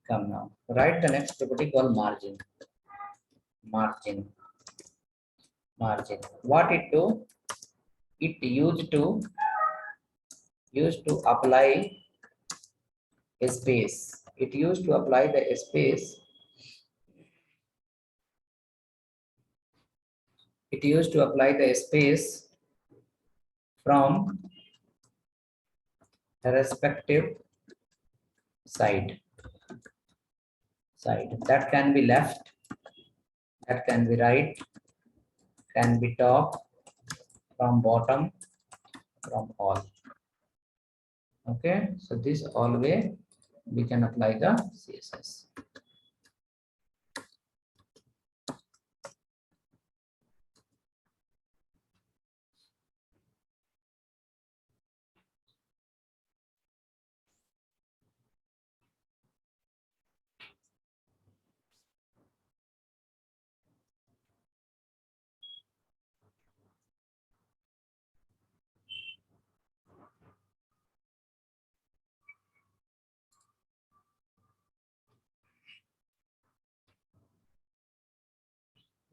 Come now, write the next property called margin. Margin. Margin. What it do? It used to apply a space. It used to apply the space. It used to apply the space from the respective side. That can be left, that can be right, can be top, from bottom, from all. Okay, so this all way we can apply the CSS.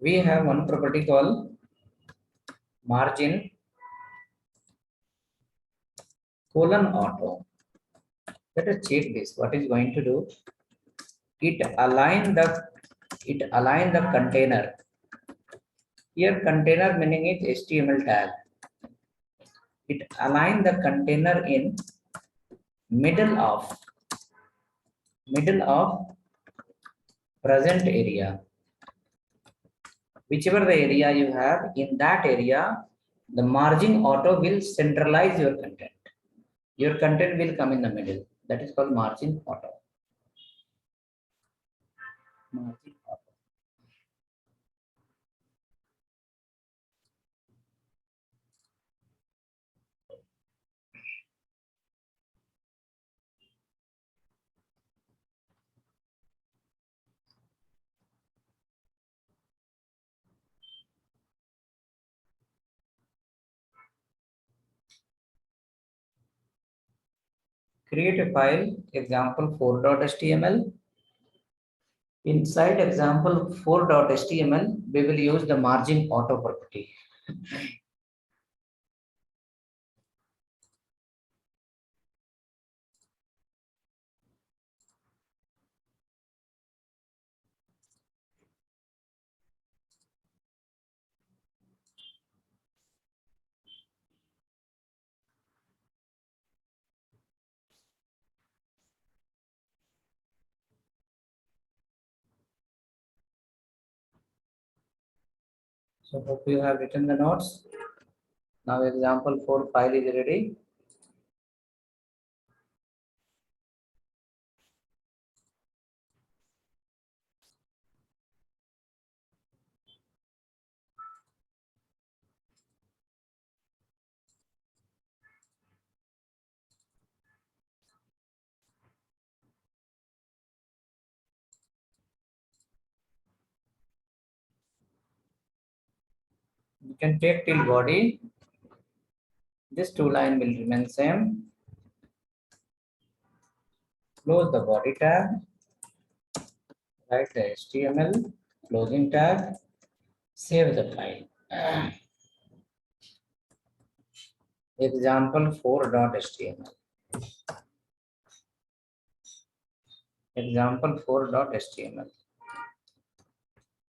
We have one property called margin colon auto. Let us check this. What is going to do? It align the container. Here container meaning is HTML tag. It align the container in middle of present area. Whichever the area you have, in that area, the margin auto will centralize your content. Your content will come in the middle. That is called margin auto. Margin auto. Create a file, example 4.html. Inside example 4.html, we will use the margin auto property. So hope you have written the notes. Now example 4 file is ready. You can take till body. This two line will remain same. Close the body tab. Write the HTML. Closing tab. Save the file. Example 4.html. Example 4.html.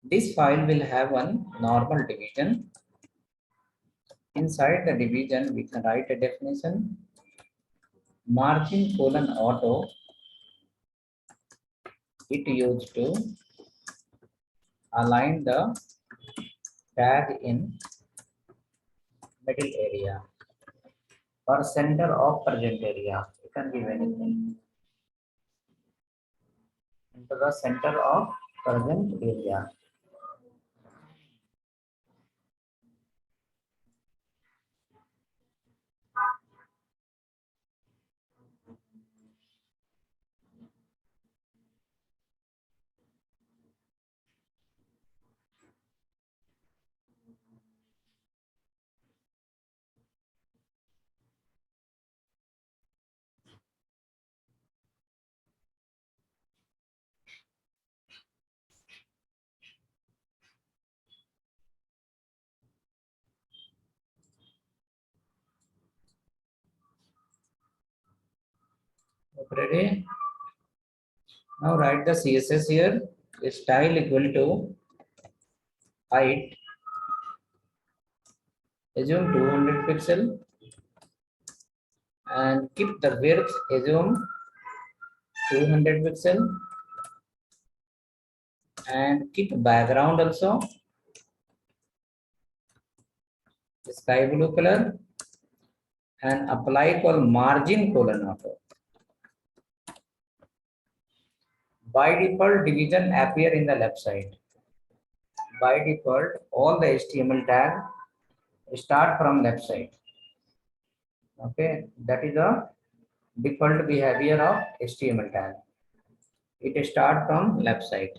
This file will have one normal division. Inside the division, we can write a definition. Margin colon auto. It used to align the tag in middle area or center of present area. You can give anything. Into the center of present area. Ready? Now write the CSS here. Style equal to height. Assume 200 pixel and keep the width. Assume 200 pixel and keep background also sky blue color and apply call margin colon auto. By default, division appear in the left side. By default, all the HTML tag start from left side. Okay, that is a default behavior of HTML tag. It start from left side.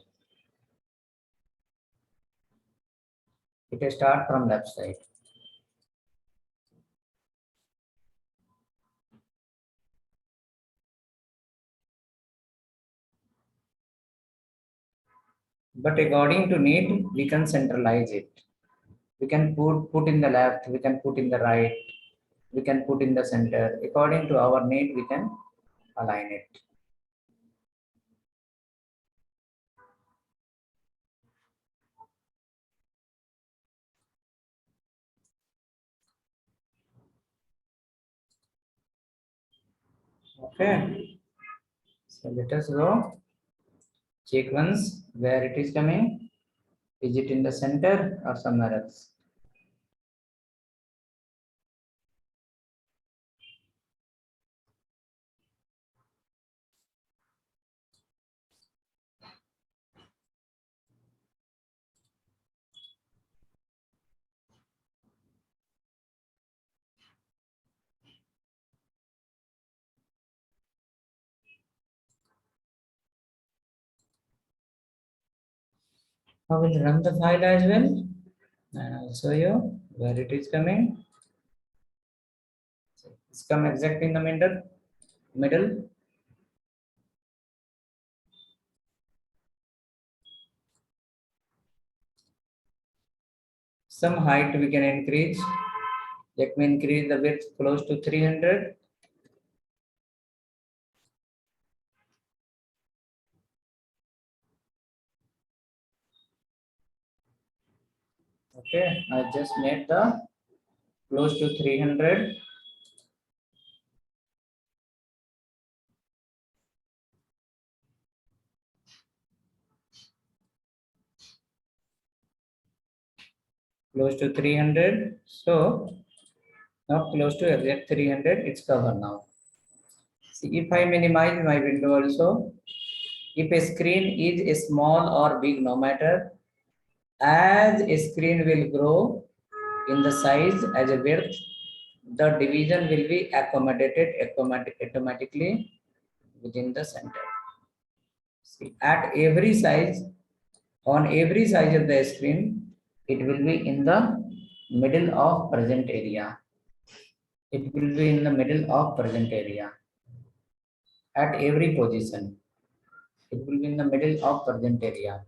It start from left side. But according to need, we can centralize it. We can put in the left, we can put in the right, we can put in the center. According to our need, we can align it. Okay. So let us go. Check once where it is coming. Is it in the center or somewhere else? I will run the file as well and I'll show you where it is coming. It's come exactly in the middle. Some height we can increase. Let me increase the width close to 300. Okay, I just made the close to 300. close to 300. So now close to exact 300, it's covered now. See, if I minimize my window also, if a screen is a small or big, no matter, as a screen will grow in the size as a width, the division will be accommodated automatically within the center. See, at every size, on every size of the screen, it will be in the middle of present area. It will be in the middle of present area. At every position, it will be in the middle of present area.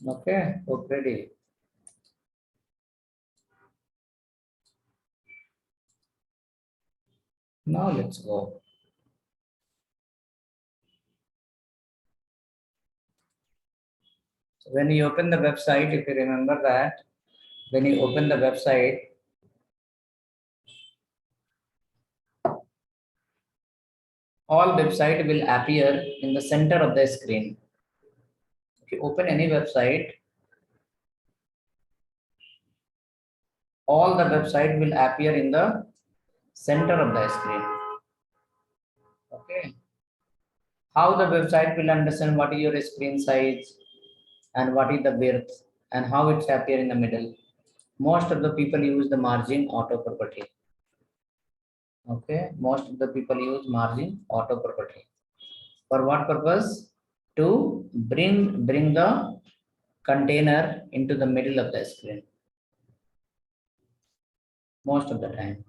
Okay, hope ready. Now let's go. So when you open the website, if you remember that, when you open the website, all website will appear in the center of the screen. If you open any website, all the website will appear in the center of the screen. Okay. How the website will understand what is your screen size and what is the width and how it's appear in the middle. Most of the people use the margin auto property. Okay. Most of the people use margin auto property. For what purpose? To bring the container into the middle of the screen. Most of the time.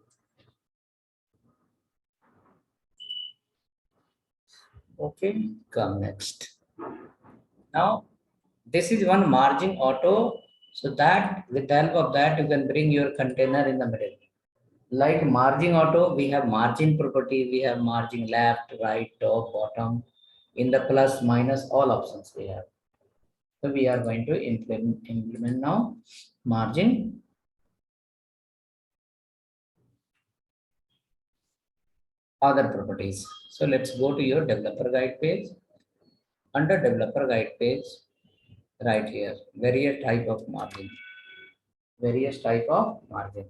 Okay, come next. Now, this is one margin auto, so that with the help of that, you can bring your container in the middle. Like margin auto, we have margin property, we have margin left, right, top, bottom. In the plus, minus, all options we have. So we are going to implement now margin other properties. So let's go to your developer guide page. Under developer guide page, right here, various type of margin. Various type of margin.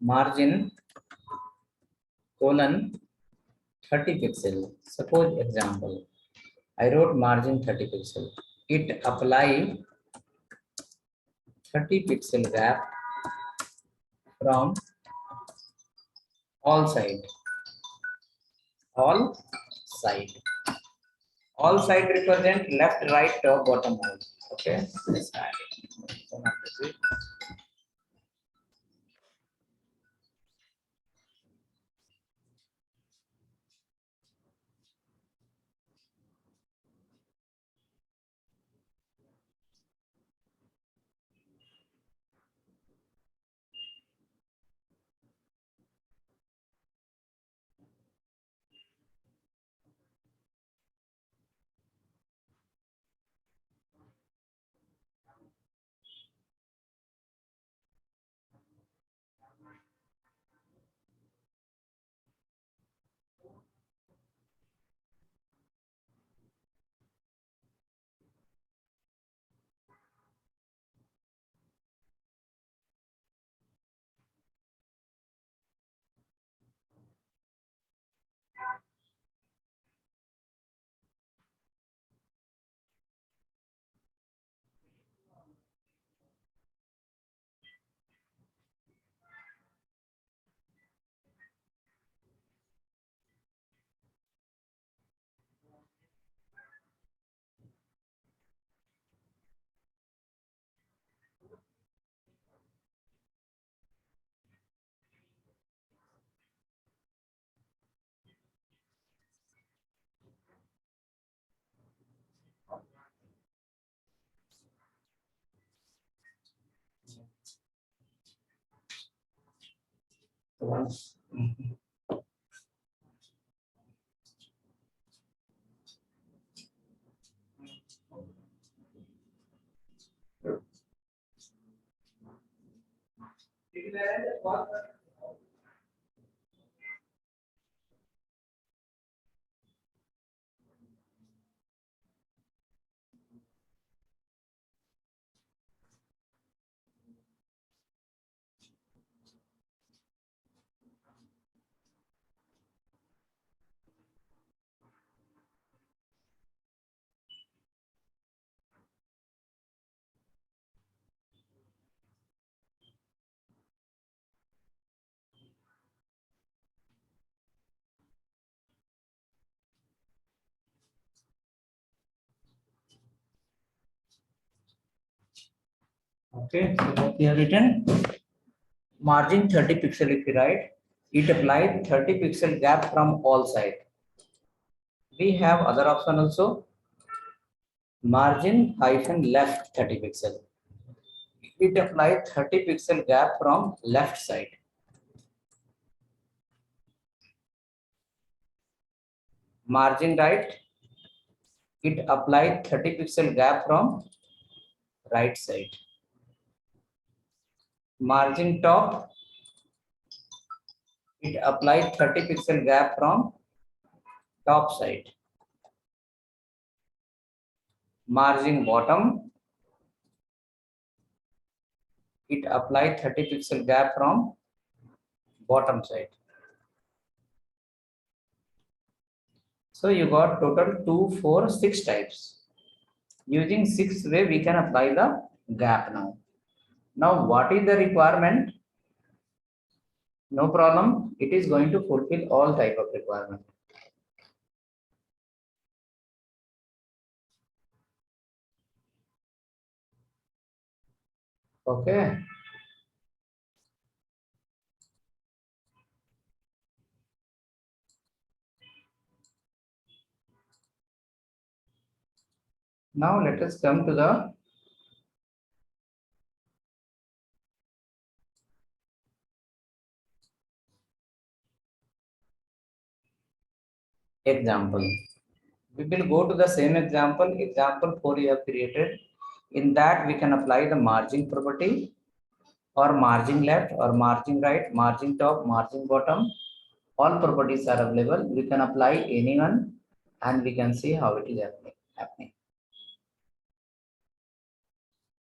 Margin colon 30 pixel. Suppose example, I wrote margin 30 pixel. It apply 30 pixel gap from all side. All side. All side represent left, right, top, bottom, all. Okay. Let's add it. Mhm. Okay, so what we have written, margin 30 pixel if you write, it applied 30 pixel gap from all sides. We have other option also, margin hyphen left 30 pixel. It applied 30 pixel gap from left side. Margin right, it applied 30 pixel gap from right side. Margin top, it applied 30 pixel gap from top side. Margin bottom, it applied 30 pixel gap from bottom side. So you got total 2, 4, 6 types. Using 6 way we can apply the gap now. Now what is the requirement? No problem. It is going to fulfill all type of requirement. Okay. Now let us come to the example. We will go to the same example. Example 4 you have created. In that we can apply the margin property or margin left or margin right, margin top, margin bottom. All properties are available. We can apply anyone and we can see how it is happening.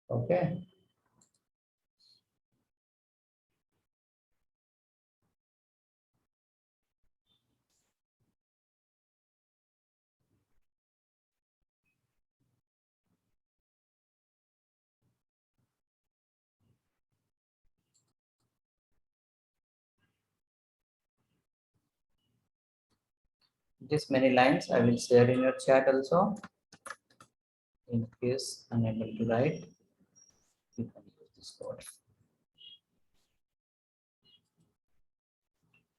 Okay. This many lines I will share in your chat also. In case unable to write, you can use this code.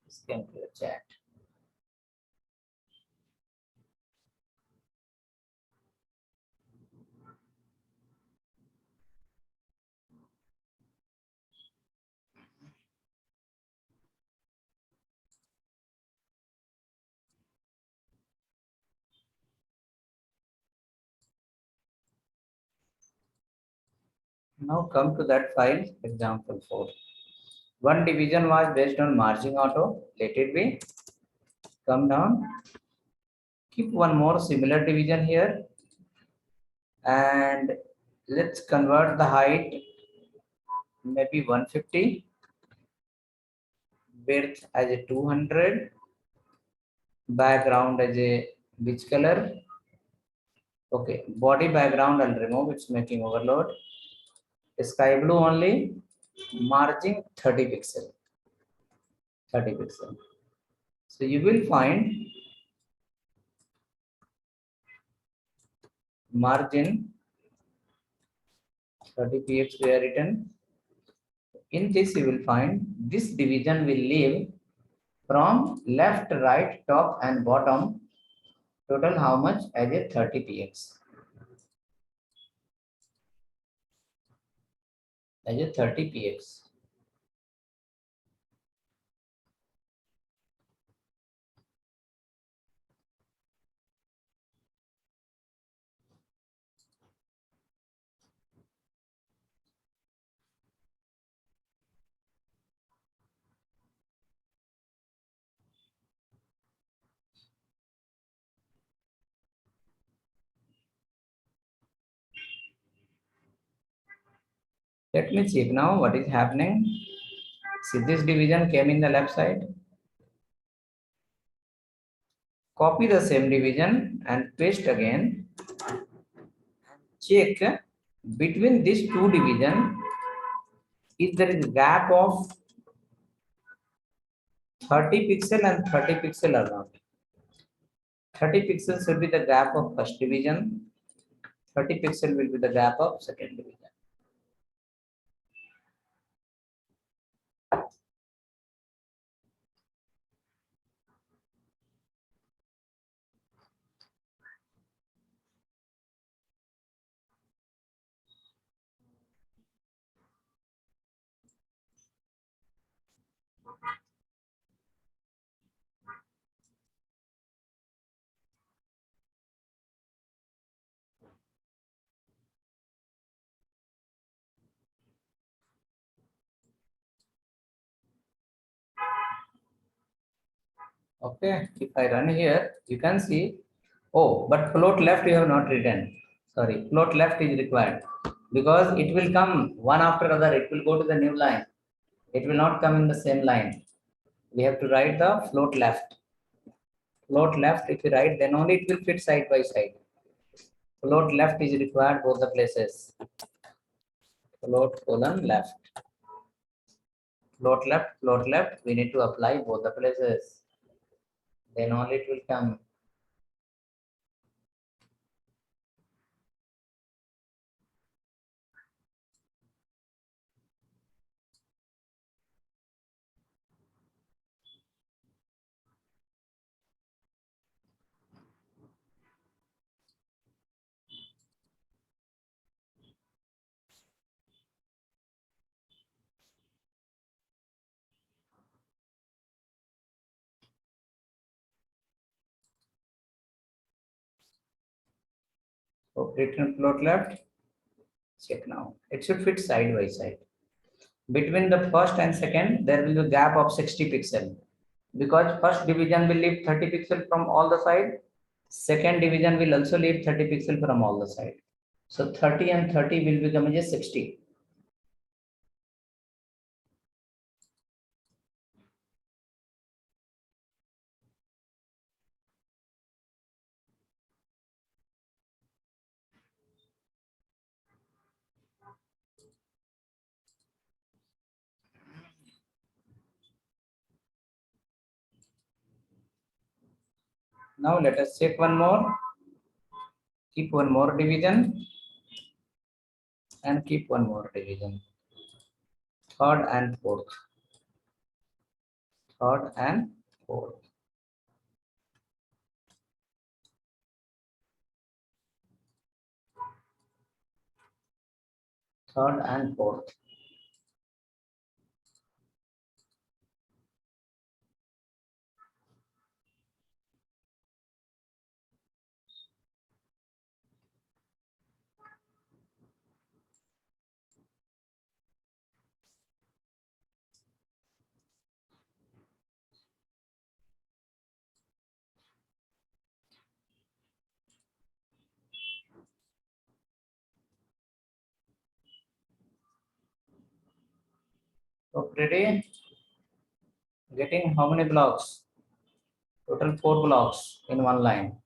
Scan to your chat. Now come to that file, example 4. One division was based on margin auto. Let it be. Come down. Keep one more similar division here. And let's convert the height maybe 150. Width as a 200. Background as a which color? Okay. Body background I'll remove. It's making overload. Sky blue only. Margin 30 pixel. 30 pixel. So you will find margin 30 px we are written. In this you will find this division will leave from left, right, top and bottom. Total how much? As a 30 px. As a 30 px. Let me check now what is happening. See, this division came in the left side. Copy the same division and paste again. Check between these two division if there is gap of 30 pixel and 30 pixel or not. 30 pixels will be the gap of first division. 30 pixel will be the gap of second division. Okay, if I run here, you can see, oh, but float left you have not written. Sorry, float left is required because it will come one after other. It will go to the new line. It will not come in the same line. We have to write the float left. Float left, if you write, then only it will fit side by side. Float left is required both the places. Float colon left. Float left, we need to apply both the places. Then only it will come. So return float left. Check now. It should fit side by side. Between the first and second, there will be a gap of 60 pixel. Because first division will leave 30 pixel from all the side. Second division will also leave 30 pixel from all the side. So 30 and 30 will become just 60. Now let us check one more. Keep one more division and keep one more division. Third and fourth. Third and fourth. Third and fourth. So pretty getting how many blocks? Total 4 blocks in one line.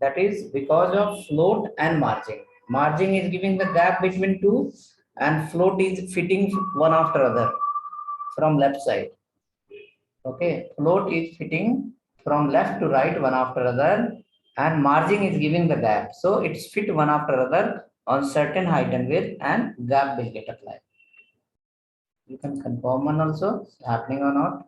That is because of float and margin. Margin is giving the gap between two and float is fitting one after other from left side. Okay, float is fitting from left to right one after other and margin is giving the gap. So it's fit one after other on certain height and width and gap will get applied. You can confirm one also happening or not.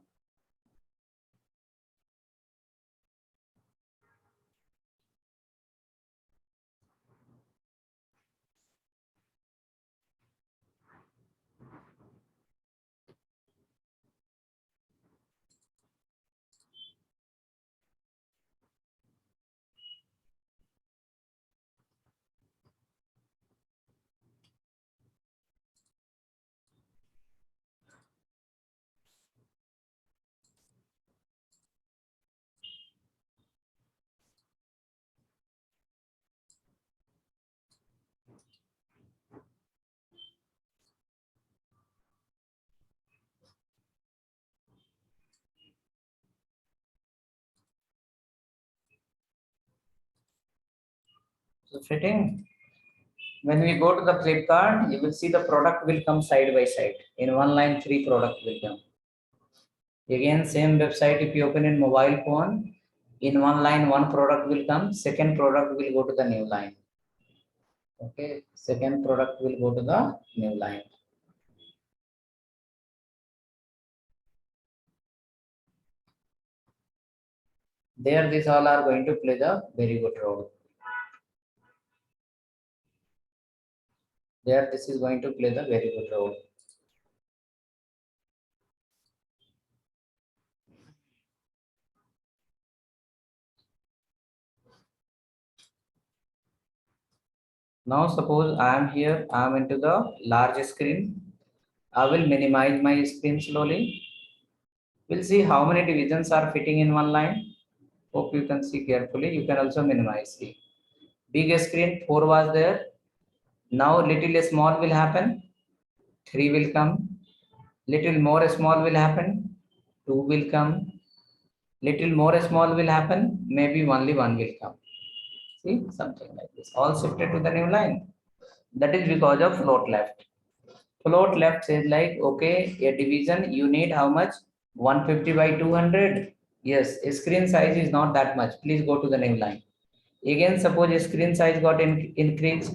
So fitting. When we go to the Flipkart, you will see the product will come side by side. In one line, 3 product will come. Again, same website, if you open in mobile phone, in one line, 1 product will come, second product will go to the new line. Okay, second product will go to the new line. There, these all are going to play the very good role. There, this is going to play the very good role. Now, suppose I am here, I am into the large screen. I will minimize my screen slowly. We'll see how many divisions are fitting in one line. Hope you can see carefully. You can also minimize. See, big screen 4 was there. Now little small will happen. 3 will come. Little more small will happen. 2 will come. Little more small will happen. Maybe only 1 will come. See, something like this. All shifted to the new line. That is because of float left. Float left says like, okay, a division you need how much? 150 by 200. Yes, screen size is not that much. Please go to the new line. Again, suppose screen size got increased.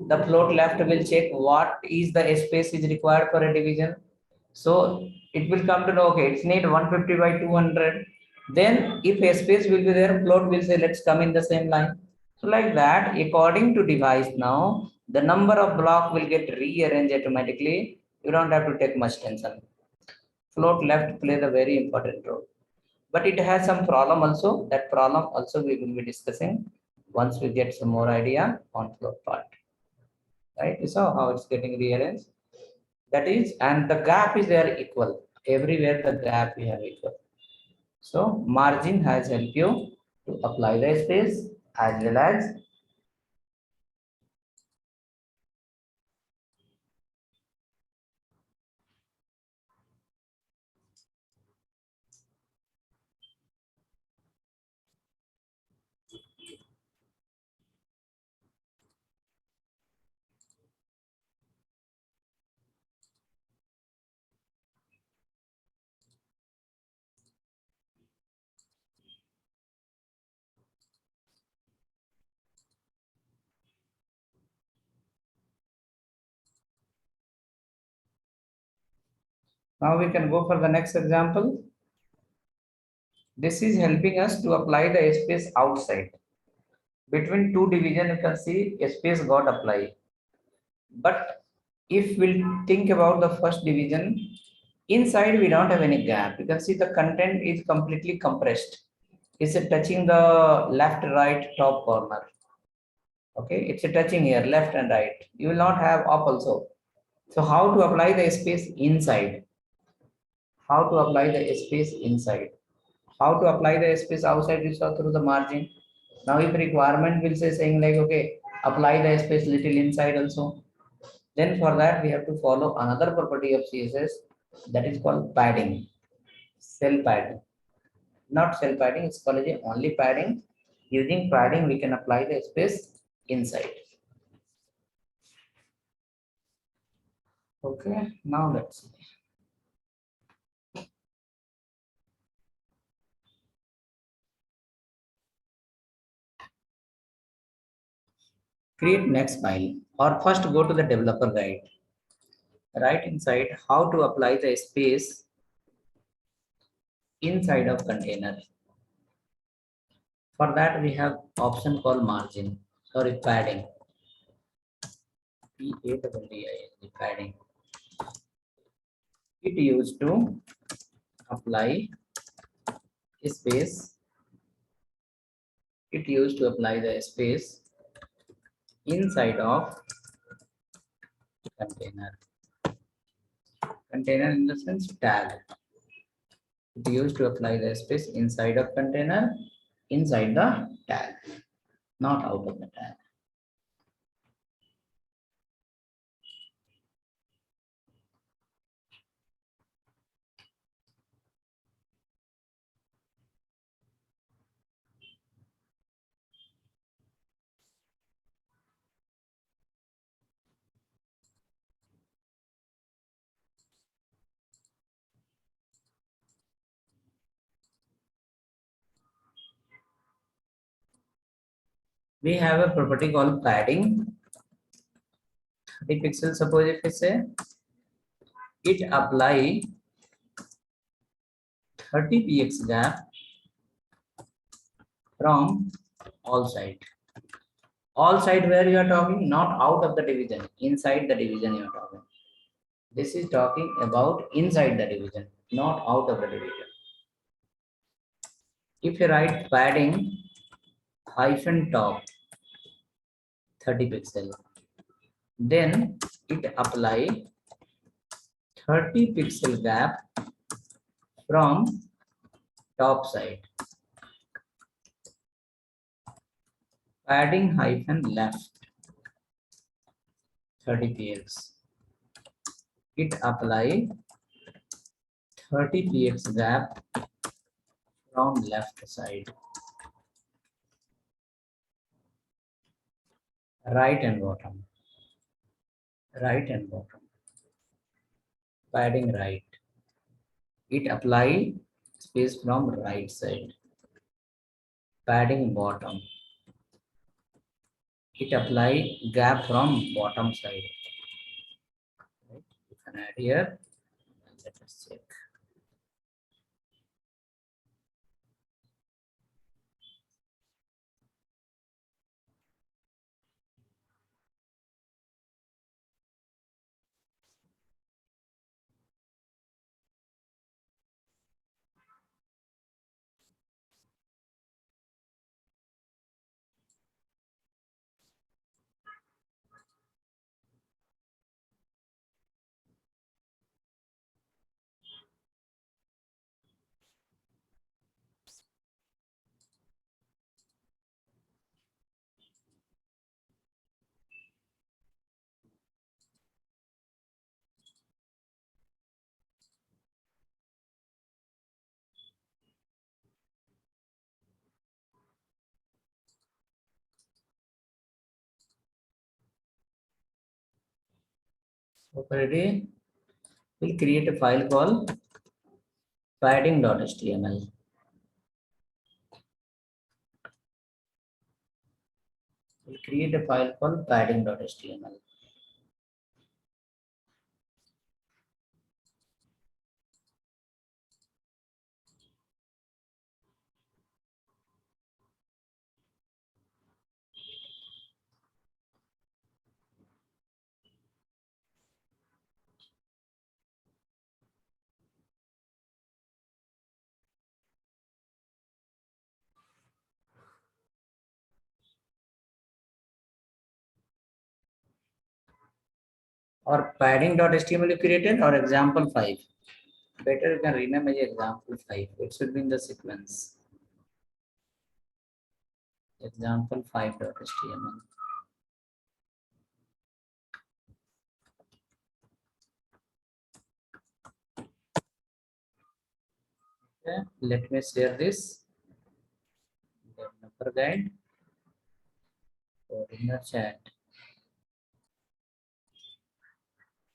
The float left will check what is the space is required for a division. So it will come to know, okay, it's need 150 by 200. Then if a space will be there, float will say, let's come in the same line. So like that, according to device now, the number of block will get rearranged automatically. You don't have to take much tension. Float left plays a very important role. But it has some problem also. That problem also we will be discussing once we get some more idea on float part. Right? So how it's getting rearranged. That is, and the gap is there equal. Everywhere the gap we have equal. So margin has helped you to apply the space as well as now we can go for the next example. This is helping us to apply the space outside. Between two division, you can see a space got applied. But if we'll think about the first division, inside we don't have any gap. You can see the content is completely compressed. It's touching the left, right, top corner. Okay, it's touching here, left and right. You will not have up also. So how to apply the space inside? How to apply the space inside? How to apply the space outside? We saw through the margin. Now if requirement will say saying like, okay, apply the space little inside also. Then for that, we have to follow another property of CSS that is called padding, cell padding. Not cell padding, it's called only padding. Using padding, we can apply the space inside. Okay, now let's see. Create next file or first go to the developer guide. Right inside how to apply the space inside of container. For that, we have option called margin, sorry, padding. P-A-D-D-I-N-G, padding. It used to apply space. It used to apply the space inside of container. Container in the sense tag. It used to apply the space inside of container, inside the tag, not out of the tag. We have a property called padding. 30 pixels, suppose if we say it apply 30 px gap from all side. All side where you are talking, not out of the division, inside the division you are talking. This is talking about inside the division, not out of the division. If you write padding hyphen top 30 pixel, then it apply 30 pixel gap from top side. Padding hyphen left 30 px. It apply 30 px gap from left side. Right and bottom. Right and bottom. Padding right. It apply space from right side. Padding bottom. It apply gap from bottom side. Right? You can add here. Let us check. So ready? We'll create a file called padding.html. We'll create a file called padding.html. Or padding.html you created or example 5. Better you can rename as example 5. It should be in the sequence. Example 5.html. Okay, let me share this developer guide or in the chat.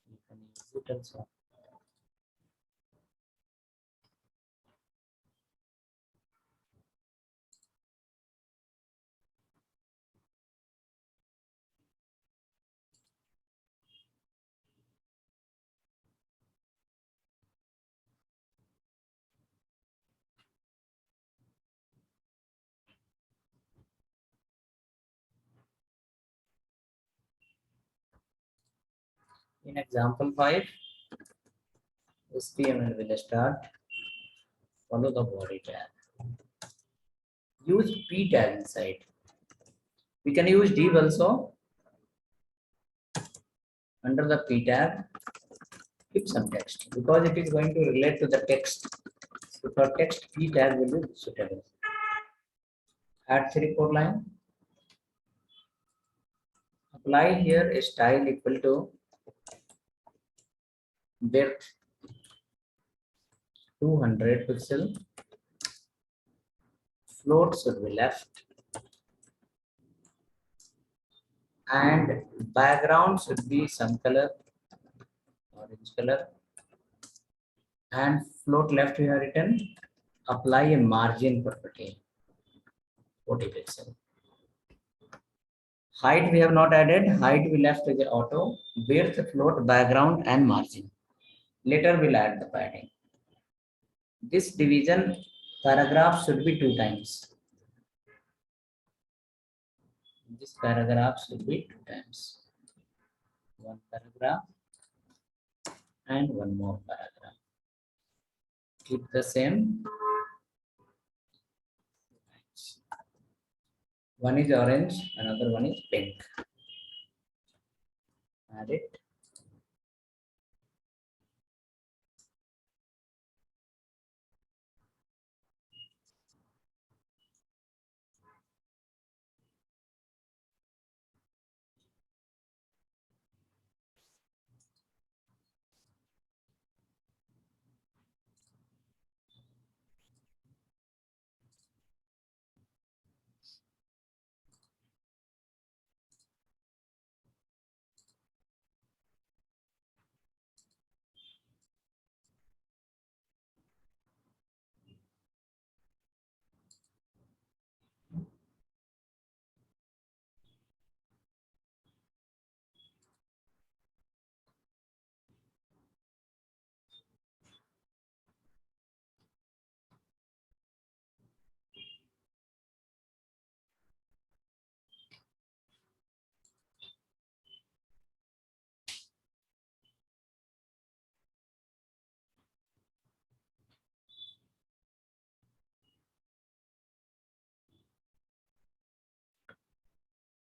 You can use it also. In example 5, HTML will start. Follow the body tag. Use p tag inside. We can use div also. Under the p tag, keep some text because it is going to relate to the text. So for text, p tag will be suitable. Add 3-4 line. Apply here a style equal to width 200 pixel. Float should be left. And background should be some color, orange color. And float left we have written. Apply a margin property 40 pixel. Height we have not added. Height we left as a auto. Width, float, background, and margin. Later we'll add the padding. This division paragraph should be 2 times. This paragraph should be 2 times. One paragraph and one more paragraph. Keep the same. One is orange, another one is pink. Add it.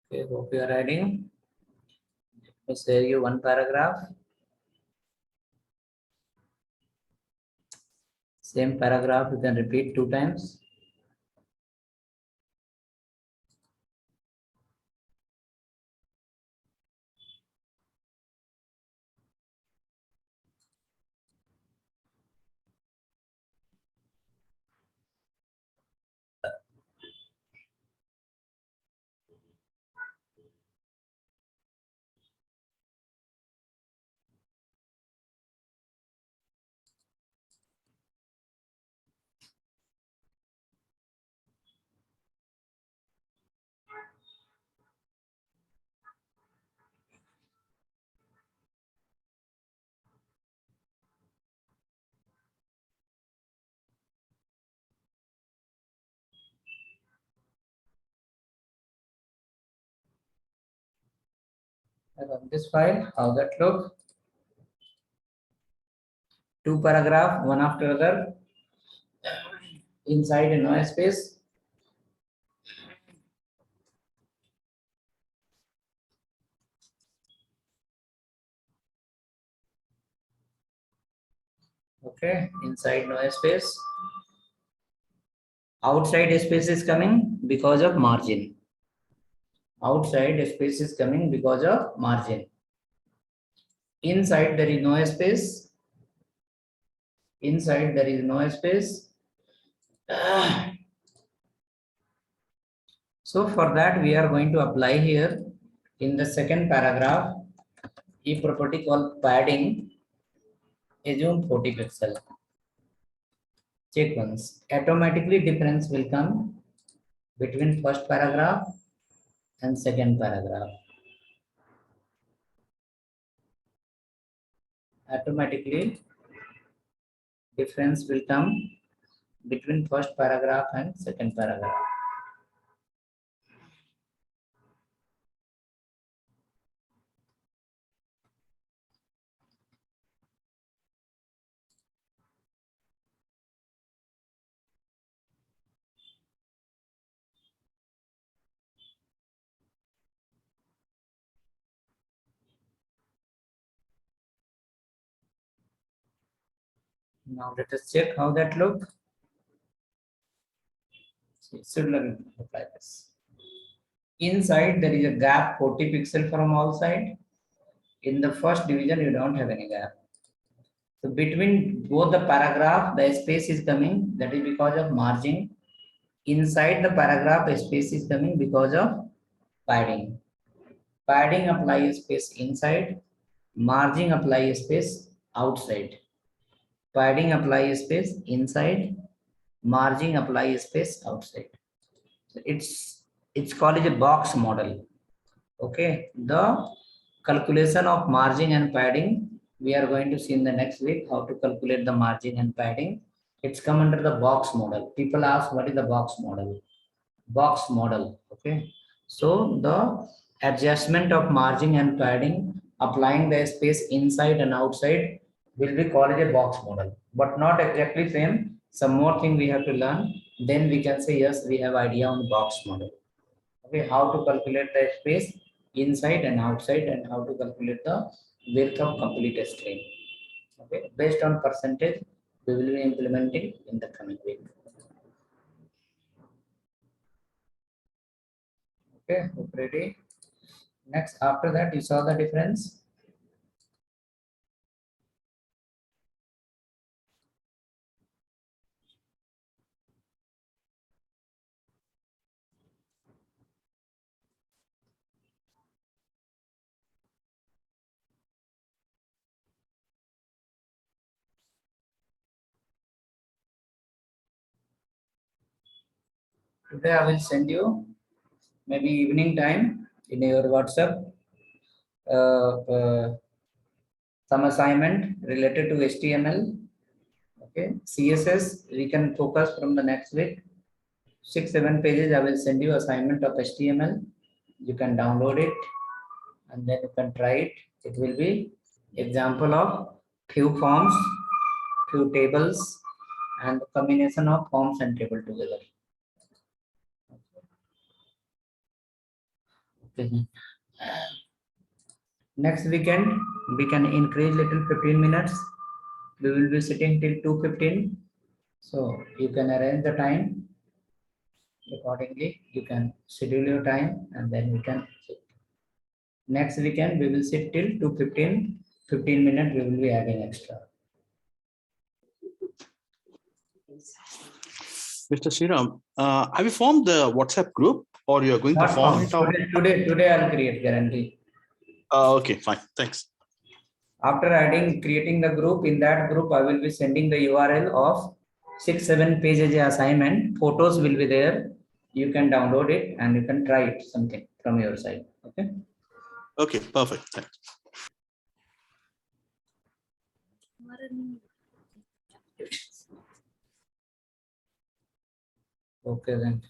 Okay, hope you are adding. Let me share you one paragraph. Same paragraph you can repeat 2 times. And on this file, how that look? 2 paragraph, one after other, inside a no space. Okay, inside no space. Outside space is coming because of margin. Outside space is coming because of margin. Inside there is no space. Inside there is no space. So for that we are going to apply here in the second paragraph a property called padding. Assume 40 pixel. Check once. Automatically difference will come between first paragraph and second paragraph. Automatically difference will come between first paragraph and second paragraph. Now let us check how that look. It should look like this. Inside there is a gap 40 pixel from all side. In the first division you don't have any gap. So between both the paragraph the space is coming, that is because of margin. Inside the paragraph a space is coming because of padding. Padding apply space inside, margin apply space outside. Padding apply space inside, margin apply space outside. So it's called a box model. Okay, the calculation of margin and padding, we are going to see in the next week how to calculate the margin and padding. It's come under the box model. People ask what is the box model? Box model. Okay, so the adjustment of margin and padding, applying the space inside and outside, will be called a box model, but not exactly same. Some more thing we have to learn. Then we can say yes, we have idea on box model. Okay, how to calculate the space inside and outside, and how to calculate the width of complete string. Okay, based on percentage, we will be implementing in the coming week. Okay, ready? Next, after that, you saw the difference. Today, I will send you maybe evening time in your WhatsApp some assignment related to HTML. Okay, CSS we can focus from the next week. 6-7 pages. I will send you assignment of HTML. You can download it and then you can try it. It will be example of few forms, few tables, and combination of forms and table together. Okay. Next weekend we can increase little 15 minutes. We will be sitting till 2:15. So you can arrange the time accordingly. You can schedule your time and then we can sit. Next weekend we will sit till 2:15. 15 minutes we will be adding extra. Mr. Sriram, have you formed the WhatsApp group or you are going to Not form found. it? Today I'll create guarantee. Okay, fine. Thanks. After creating the group, in that group, I will be sending the URL of 6-7 pages assignment. Photos will be there. You can download it and you can try it something from your side. Okay. Okay, perfect. Thanks. Okay then.